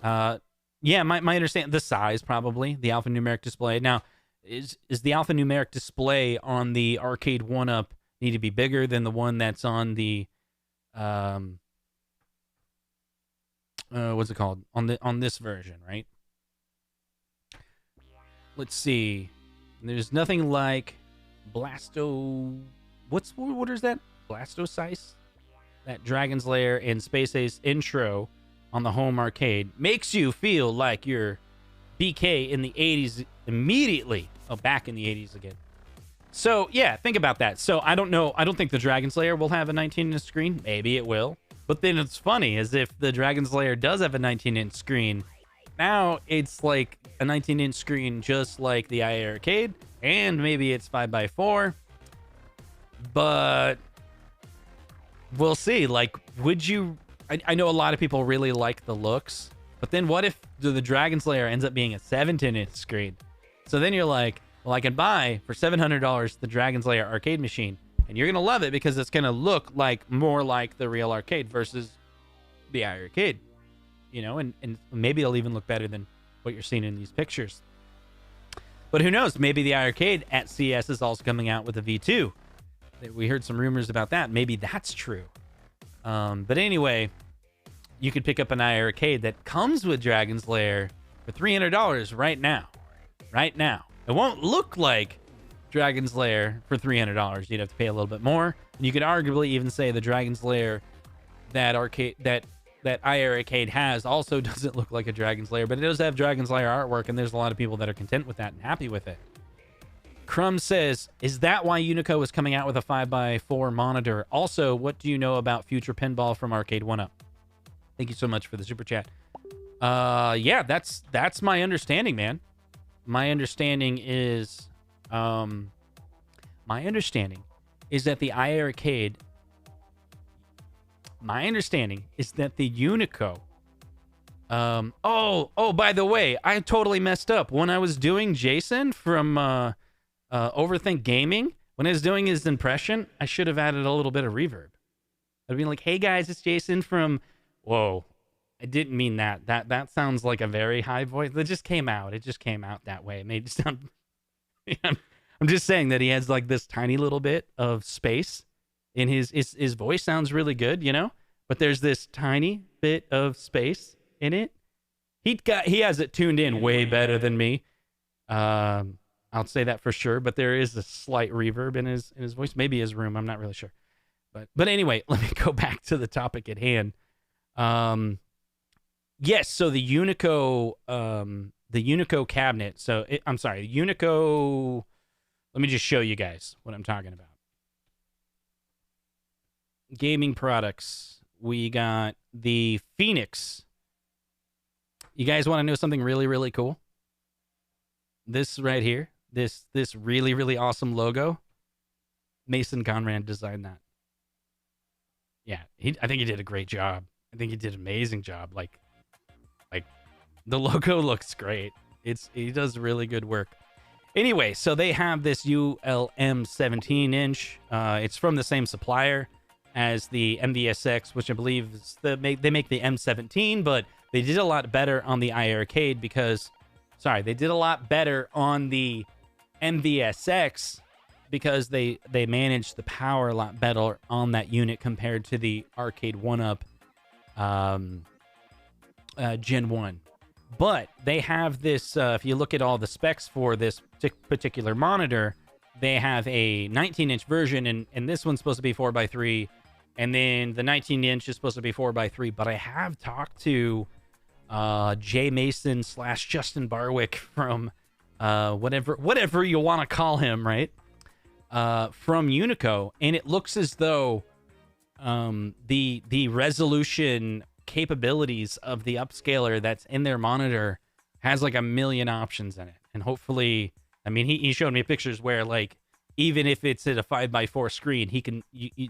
Yeah, my understanding, the size probably, the alphanumeric display. Now, is the alphanumeric display on the Arcade1Up need to be bigger than the one that's on the what's it called? On this version, right? Let's see. There's nothing like Blasto. What is that? Blastocyst? That Dragon's Lair and Space Ace intro on the home arcade makes you feel like you're BK in the 80s immediately. Oh, back in the 80s again. So, yeah, think about that. So, I don't know. I don't think the Dragon's Lair will have a 19-inch screen. Maybe it will. But then it's funny, as if the Dragon's Lair does have a 19-inch screen. Now, it's like a 19-inch screen just like the iArcade. And maybe it's 5x4. But we'll see. Like, would you... I know a lot of people really like the looks. But then what if the Dragon's Lair ends up being a 17-inch screen? So then you're like, well, I can buy for $700 the Dragon's Lair arcade machine. And you're going to love it because it's going to look like more like the real arcade versus the iArcade. You know, and maybe it'll even look better than what you're seeing in these pictures. But who knows? Maybe the iArcade at CES is also coming out with a V2. We heard some rumors about that. Maybe that's true. But anyway, you could pick up an iArcade that comes with Dragon's Lair for $300 right now. Right now. It won't look like Dragon's Lair for $300. You'd have to pay a little bit more. And you could arguably even say the Dragon's Lair that iArcade has also doesn't look like a Dragon's Lair, but it does have Dragon's Lair artwork, and there's a lot of people that are content with that and happy with it. Crumb says, is that why Unico is coming out with a 5x4 monitor? Also, what do you know about future pinball from Arcade1Up? Thank you so much for the super chat. Yeah, that's my understanding, man. My understanding is that the iArcade, my understanding is that the Unico, by the way, I totally messed up. When I was doing Jason from Overthink Gaming, when I was doing his impression, I should have added a little bit of reverb. I'd be like, hey guys, it's Jason from, whoa, I didn't mean that. That sounds like a very high voice. It just came out. It just came out that way. It made it sound, I'm just saying that he has like this tiny little bit of space in his voice sounds really good, you know, but there's this tiny bit of space in it. He has it tuned in way better than me. I'll say that for sure, but there is a slight reverb in his voice, maybe his room. I'm not really sure, but anyway, let me go back to the topic at hand. Yes. So the Unico cabinet. Unico. Let me just show you guys what I'm talking about. Gaming products. We got the Phoenix. You guys want to know something really, really cool? This right here, this really, really awesome logo. Mason Conrad designed that. Yeah, I think he did a great job. I think he did an amazing job. Like the logo looks great. He does really good work. Anyway, so they have this ULM 17-inch. It's from the same supplier as the MVSX, which I believe is they make the M17, but they did a lot better on the iArcade because, they did a lot better on the MVSX because they managed the power a lot better on that unit compared to the Arcade1Up Gen 1. But they have this, if you look at all the specs for this particular monitor, they have a 19-inch version, and this one's supposed to be 4x3, and then the 19-inch is supposed to be 4x3. But I have talked to Jay Mason / Justin Barwick from whatever you want to call him, right? From Unico, and it looks as though the resolution capabilities of the upscaler that's in their monitor has like a million options in it. And hopefully, I mean, he showed me pictures where like even if it's at a 5x4 screen,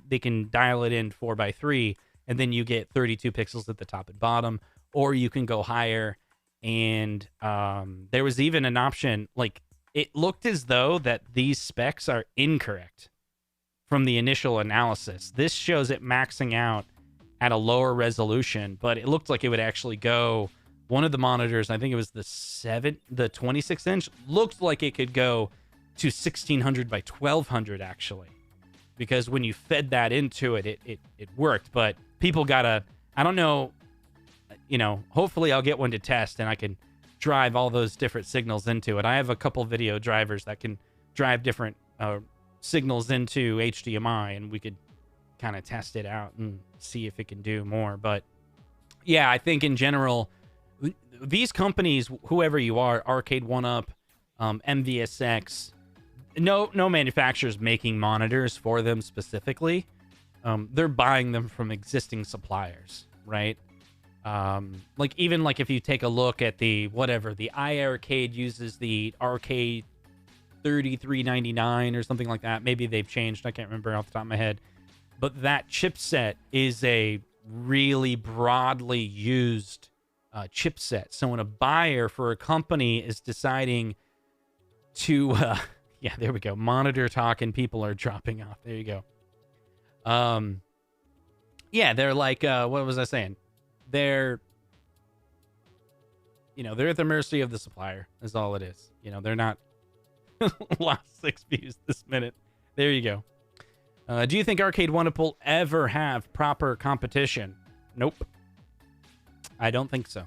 they can dial it in 4x3, and then you get 32 pixels at the top and bottom, or you can go higher. And there was even an option, like it looked as though that these specs are incorrect from the initial analysis. This shows it maxing out at a lower resolution, but it looked like it would actually go, one of the monitors, I think it was the 26-inch, looked like it could go to 1600 by 1200 actually, because when you fed that into it, it worked. But people gotta, I don't know, hopefully I'll get one to test and I can drive all those different signals into it. I have a couple video drivers that can drive different signals into HDMI, and we could kind of test it out and see if it can do more. But yeah, I think in general, these companies, whoever you are, Arcade1Up, MVSX, no manufacturers making monitors for them specifically. They're buying them from existing suppliers, right? Like even like if you take a look at the iArcade uses the Arcade 3399 or something like that. Maybe they've changed. I can't remember off the top of my head. But that chipset is a really broadly used chipset. So when a buyer for a company is deciding to, yeah, there we go. Monitor talk and people are dropping off. There you go. Yeah, they're like, what was I saying? They're at the mercy of the supplier is all it is. They're not lost 6 views this minute. There you go. Do you think Arcade1Up will ever have proper competition? Nope. I don't think so.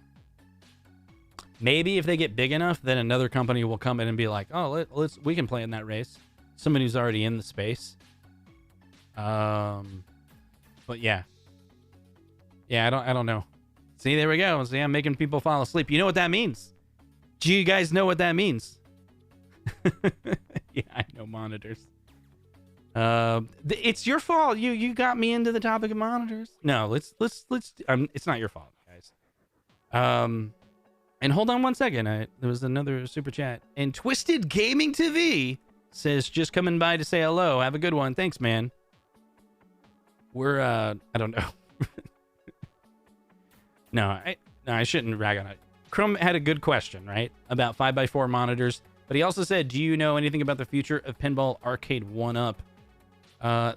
Maybe if they get big enough, then another company will come in and be like, "Oh, we can play in that race." Somebody who's already in the space. But yeah, I don't know. See, there we go. See, I'm making people fall asleep. You know what that means? Do you guys know what that means? Yeah, I know monitors. It's your fault. You got me into the topic of monitors. No, let's. It's not your fault, guys. And hold on one second. There was another super chat. And Twisted Gaming TV says, just coming by to say hello. Have a good one. Thanks, man. We're I don't know. No, I shouldn't rag on it. Chrome had a good question, right? About 5x4 monitors. But he also said, do you know anything about the future of pinball Arcade1Up?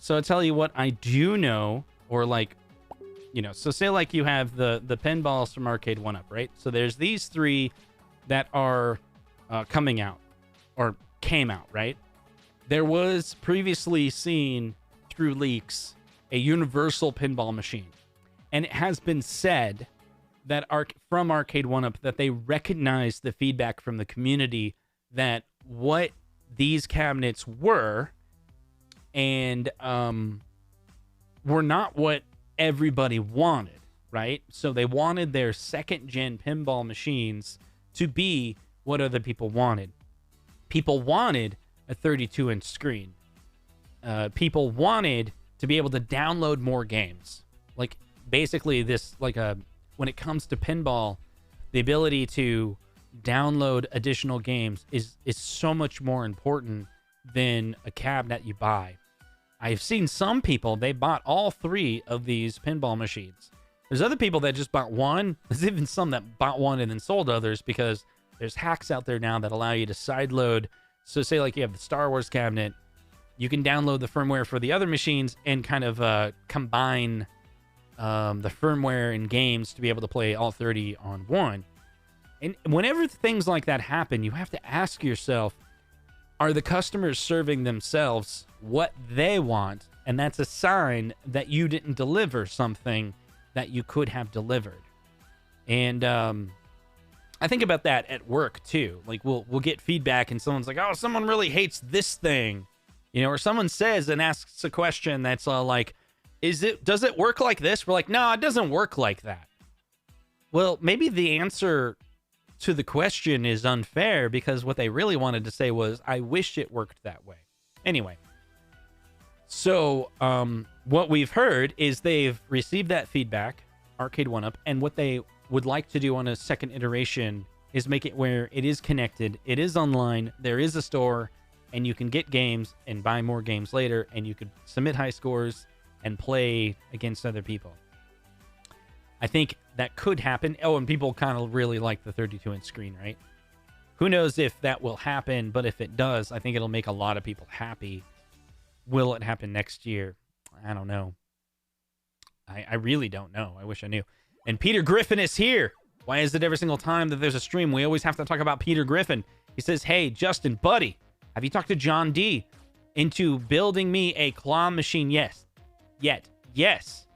So I'll tell you what I do know, or like, you know, so say like you have the pinballs from Arcade1Up, right? So there's these three that are coming out, or came out, right? There was previously seen through leaks a universal pinball machine. And it has been said that from Arcade1Up that they recognize the feedback from the community that what these cabinets were and were not what everybody wanted, right? So they wanted their second-gen pinball machines to be what other people wanted. People wanted a 32-inch screen. People wanted to be able to download more games. Like, basically, this, like, when it comes to pinball, the ability to download additional games is so much more important than a cabinet you buy. I've seen some people, they bought all three of these pinball machines. There's other people that just bought one. There's even some that bought one and then sold others, because there's hacks out there now that allow you to sideload. So say like you have the Star Wars cabinet, you can download the firmware for the other machines and kind of combine the firmware and games to be able to play all 30 on one. And whenever things like that happen, you have to ask yourself, are the customers serving themselves what they want? And that's a sign that you didn't deliver something that you could have delivered. And I think about that at work too. Like we'll get feedback and someone's like, oh, someone really hates this thing. You know, or someone says and asks a question that's like, does it work like this? We're like, no, it doesn't work like that. Well, maybe the answer to the question is unfair, because what they really wanted to say was, I wish it worked that way. Anyway, so what we've heard is they've received that feedback, Arcade1Up, and what they would like to do on a second iteration is make it where it is connected, it is online, there is a store, and you can get games and buy more games later, and you could submit high scores and play against other people. I think that could happen. Oh, and people kind of really like the 32-inch screen, right? Who knows if that will happen, but if it does, I think it'll make a lot of people happy. Will it happen next year? I don't know. I really don't know. I wish I knew. And Peter Griffin is here. Why is it every single time that there's a stream, we always have to talk about Peter Griffin? He says, hey, Justin, buddy, have you talked to John D into building me a claw machine? Yes. Yes.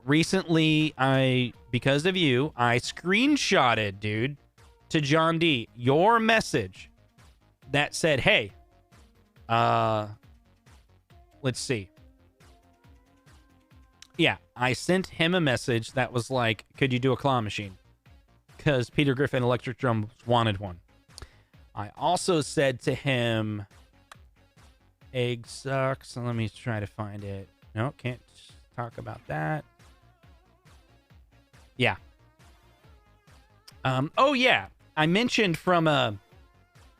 Recently, because of you, I screenshotted, dude, to John D, your message that said, hey, let's see. Yeah, I sent him a message that was like, could you do a claw machine? Because Peter Griffin Electric Drums wanted one. I also said to him, egg sucks. Let me try to find it. No, can't talk about that. Yeah. Oh yeah, I mentioned from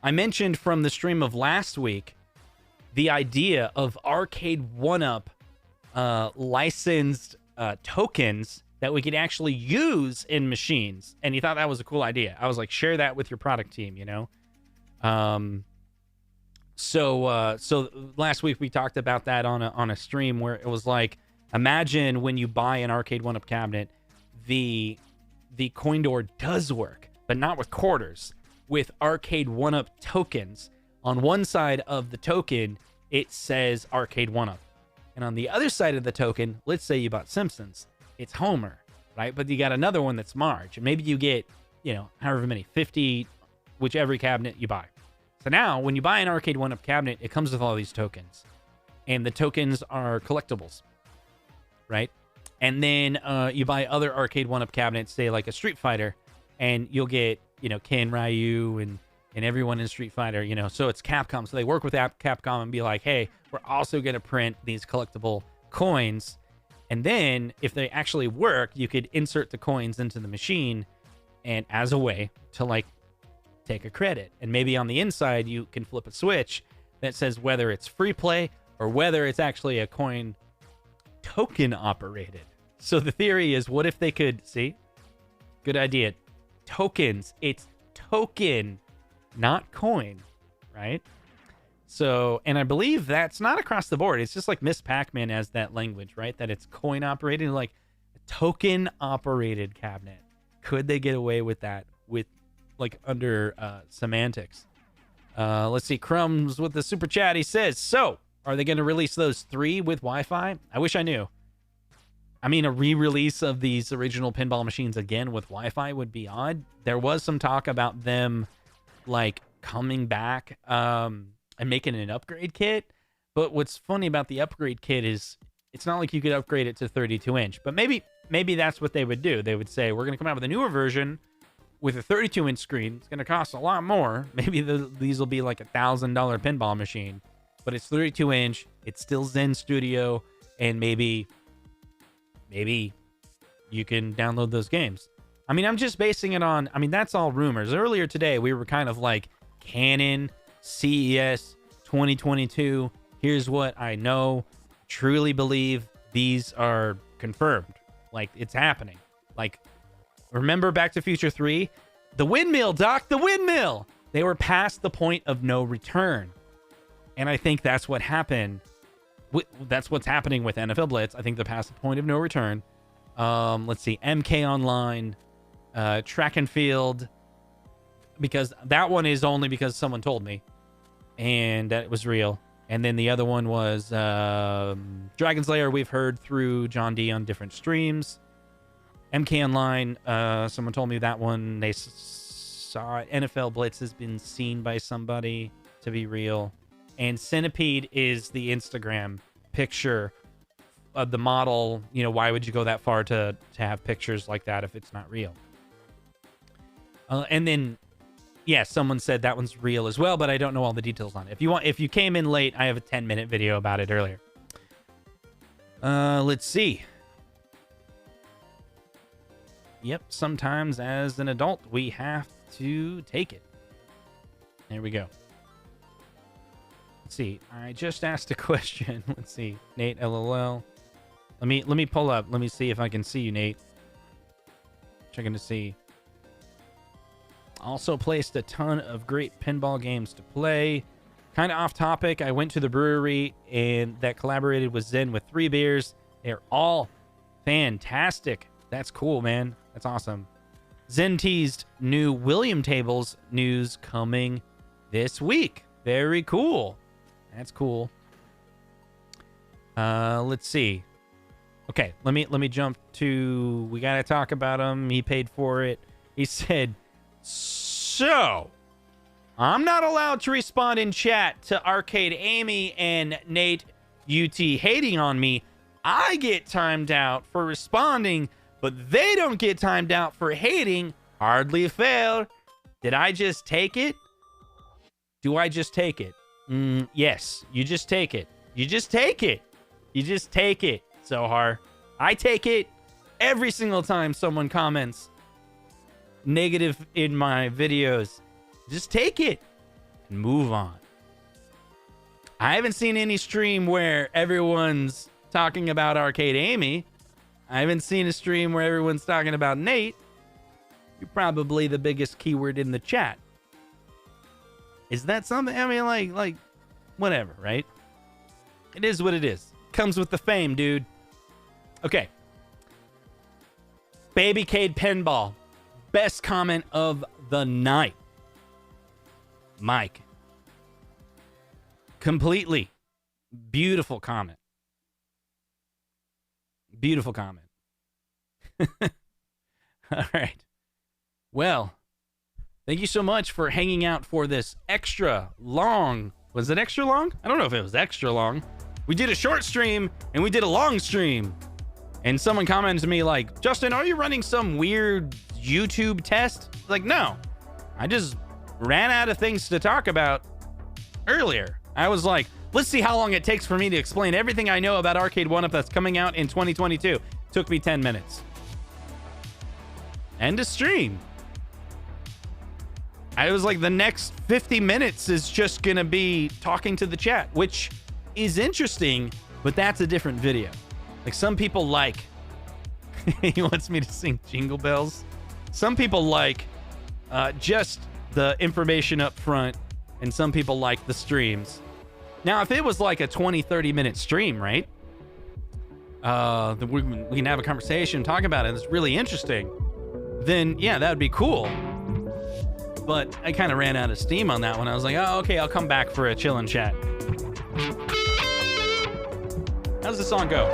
the stream of last week the idea of Arcade1Up licensed tokens that we could actually use in machines, and he thought that was a cool idea. I was like, share that with your product team, you know. So last week we talked about that on a stream where it was like, imagine when you buy an Arcade1Up cabinet, the coin door does work, but not with quarters, with Arcade1Up tokens. On one side of the token it says Arcade1Up. And on the other side of the token, let's say you bought Simpsons, it's Homer, right? But you got another one that's Marge. And maybe you get, however many, 50, whichever cabinet you buy. So now, when you buy an Arcade1Up cabinet, it comes with all these tokens. And the tokens are collectibles, right? And then you buy other Arcade1Up cabinets, say like a Street Fighter, and you'll get, Ken, Ryu, and everyone in Street Fighter, so it's Capcom. So they work with Capcom and be like, hey, we're also going to print these collectible coins. And then if they actually work, you could insert the coins into the machine and as a way to like take a credit. And maybe on the inside, you can flip a switch that says whether it's free play or whether it's actually a coin token operated. So the theory is, what if they could, see, good idea, tokens, it's token, not coin, right? So, and I believe that's not across the board. It's just like Miss Pac-Man has that language, right? That it's coin operated, like a token operated cabinet. Could they get away with that with like under semantics? Let's see. Crumbs with the super chat. He says, so are they going to release those 3 with Wi-Fi? I wish I knew. I mean, a re-release of these original pinball machines again with Wi-Fi would be odd. There was some talk about them like coming back and making an upgrade kit. But what's funny about the upgrade kit is it's not like you could upgrade it to 32-inch. But maybe that's what they would do. They would say, we're going to come out with a newer version with a 32-inch screen. It's going to cost a lot more. Maybe these will be like $1,000 pinball machine. But it's 32-inch. It's still Zen Studio. And maybe you can download those games. I mean, I'm just basing it on, that's all rumors. Earlier today, we were kind of like, Canon, CES 2022. Here's what I know. Truly believe these are confirmed. Like, it's happening. Like, remember Back to Future 3? The windmill, Doc, the windmill! They were past the point of no return. And I think that's what happened. That's what's happening with NFL Blitz. I think they're past the point of no return. Let's see. MK Online, Track and Field, because that one is only because someone told me and that it was real. And then the other one was Dragon's Lair. We've heard through John D on different streams. MK Online, someone told me that one they saw it. NFL Blitz has been seen by somebody to be real. And Centipede is the Instagram picture of the model. Why would you go that far to have pictures like that if it's not real? And then, yeah, someone said that one's real as well, but I don't know all the details on it. If you came in late, I have a 10-minute video about it earlier. Let's see. Yep, sometimes as an adult, we have to take it. There we go. Let's see. I just asked a question. Let's see. Nate, LOL. Let me pull up. Let me see if I can see you, Nate. Checking to see. Also placed a ton of great pinball games to play. Kind of off topic. I went to the brewery and that collaborated with Zen with 3 beers. They're all fantastic. That's cool, man. That's awesome. Zen teased new William Tables news coming this week. Very cool. That's cool. Let's see. Okay, let me jump to, we got to talk about him. He paid for it. He said, so I'm not allowed to respond in chat to Arcade Amy and Nate UT hating on me. I get timed out for responding, but they don't get timed out for hating. Hardly fair. Did I just take it? Do I just take it? Yes, you just take it. You just take it. You just take it, Zohar. I take it every single time someone comments negative in my videos. Just take it and move on. I haven't seen any stream where everyone's talking about Arcade Amy. I haven't seen a stream where everyone's talking about Nate. You're probably the biggest keyword in the chat. Is that something? I mean, like, whatever, right? It is what it is. Comes with the fame, dude. Okay. Babycade Pinball. Best comment of the night. Mike. Completely Beautiful comment. Beautiful comment. All right. Well, thank you so much for hanging out for this extra long. Was it extra long? I don't know if it was extra long. We did a short stream and we did a long stream. And someone commented to me like, Justin, are you running some weird YouTube test? Like, no. I just ran out of things to talk about earlier. I was like, let's see how long it takes for me to explain everything I know about Arcade1Up that's coming out in 2022. Took me 10 minutes. End of stream. I was like, the next 50 minutes is just going to be talking to the chat, which is interesting, but that's a different video. Like, some people like... he wants me to sing Jingle Bells. Some people like just the information up front, and some people like the streams. Now, if it was like a 20, 30-minute stream, right? Then we can have a conversation, talk about it, it's really interesting. Then, yeah, that would be cool. But I kind of ran out of steam on that one. I was like, oh, okay, I'll come back for a chill and chat. How's the song go?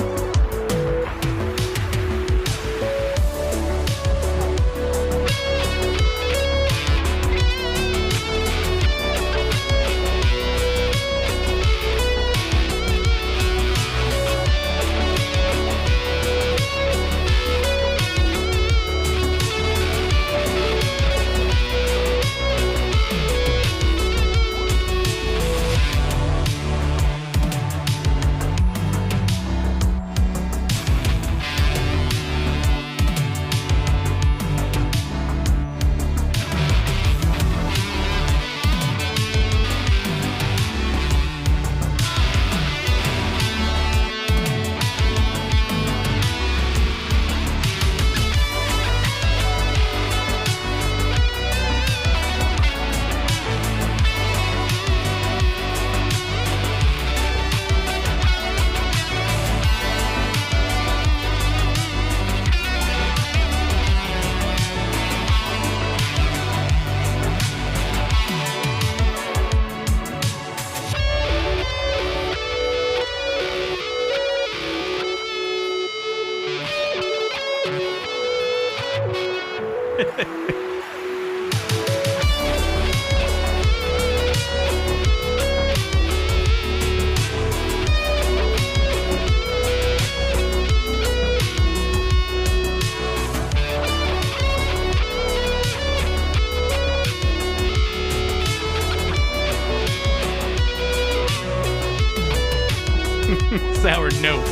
Sour note.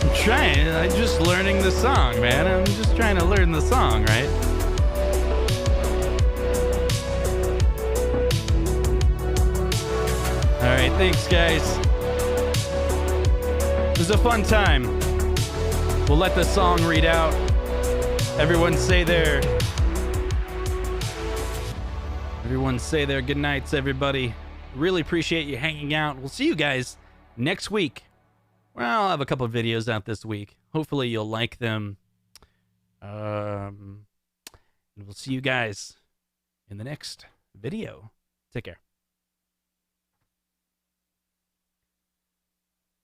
I'm trying. I'm just learning the song, man. I'm just trying to learn the song, right? All right, thanks, guys. It was a fun time. We'll let the song read out. Everyone say their good nights, everybody. Really appreciate you hanging out. We'll see you guys next week. Well, I'll have a couple of videos out this week. Hopefully you'll like them. And we'll see you guys in the next video. Take care.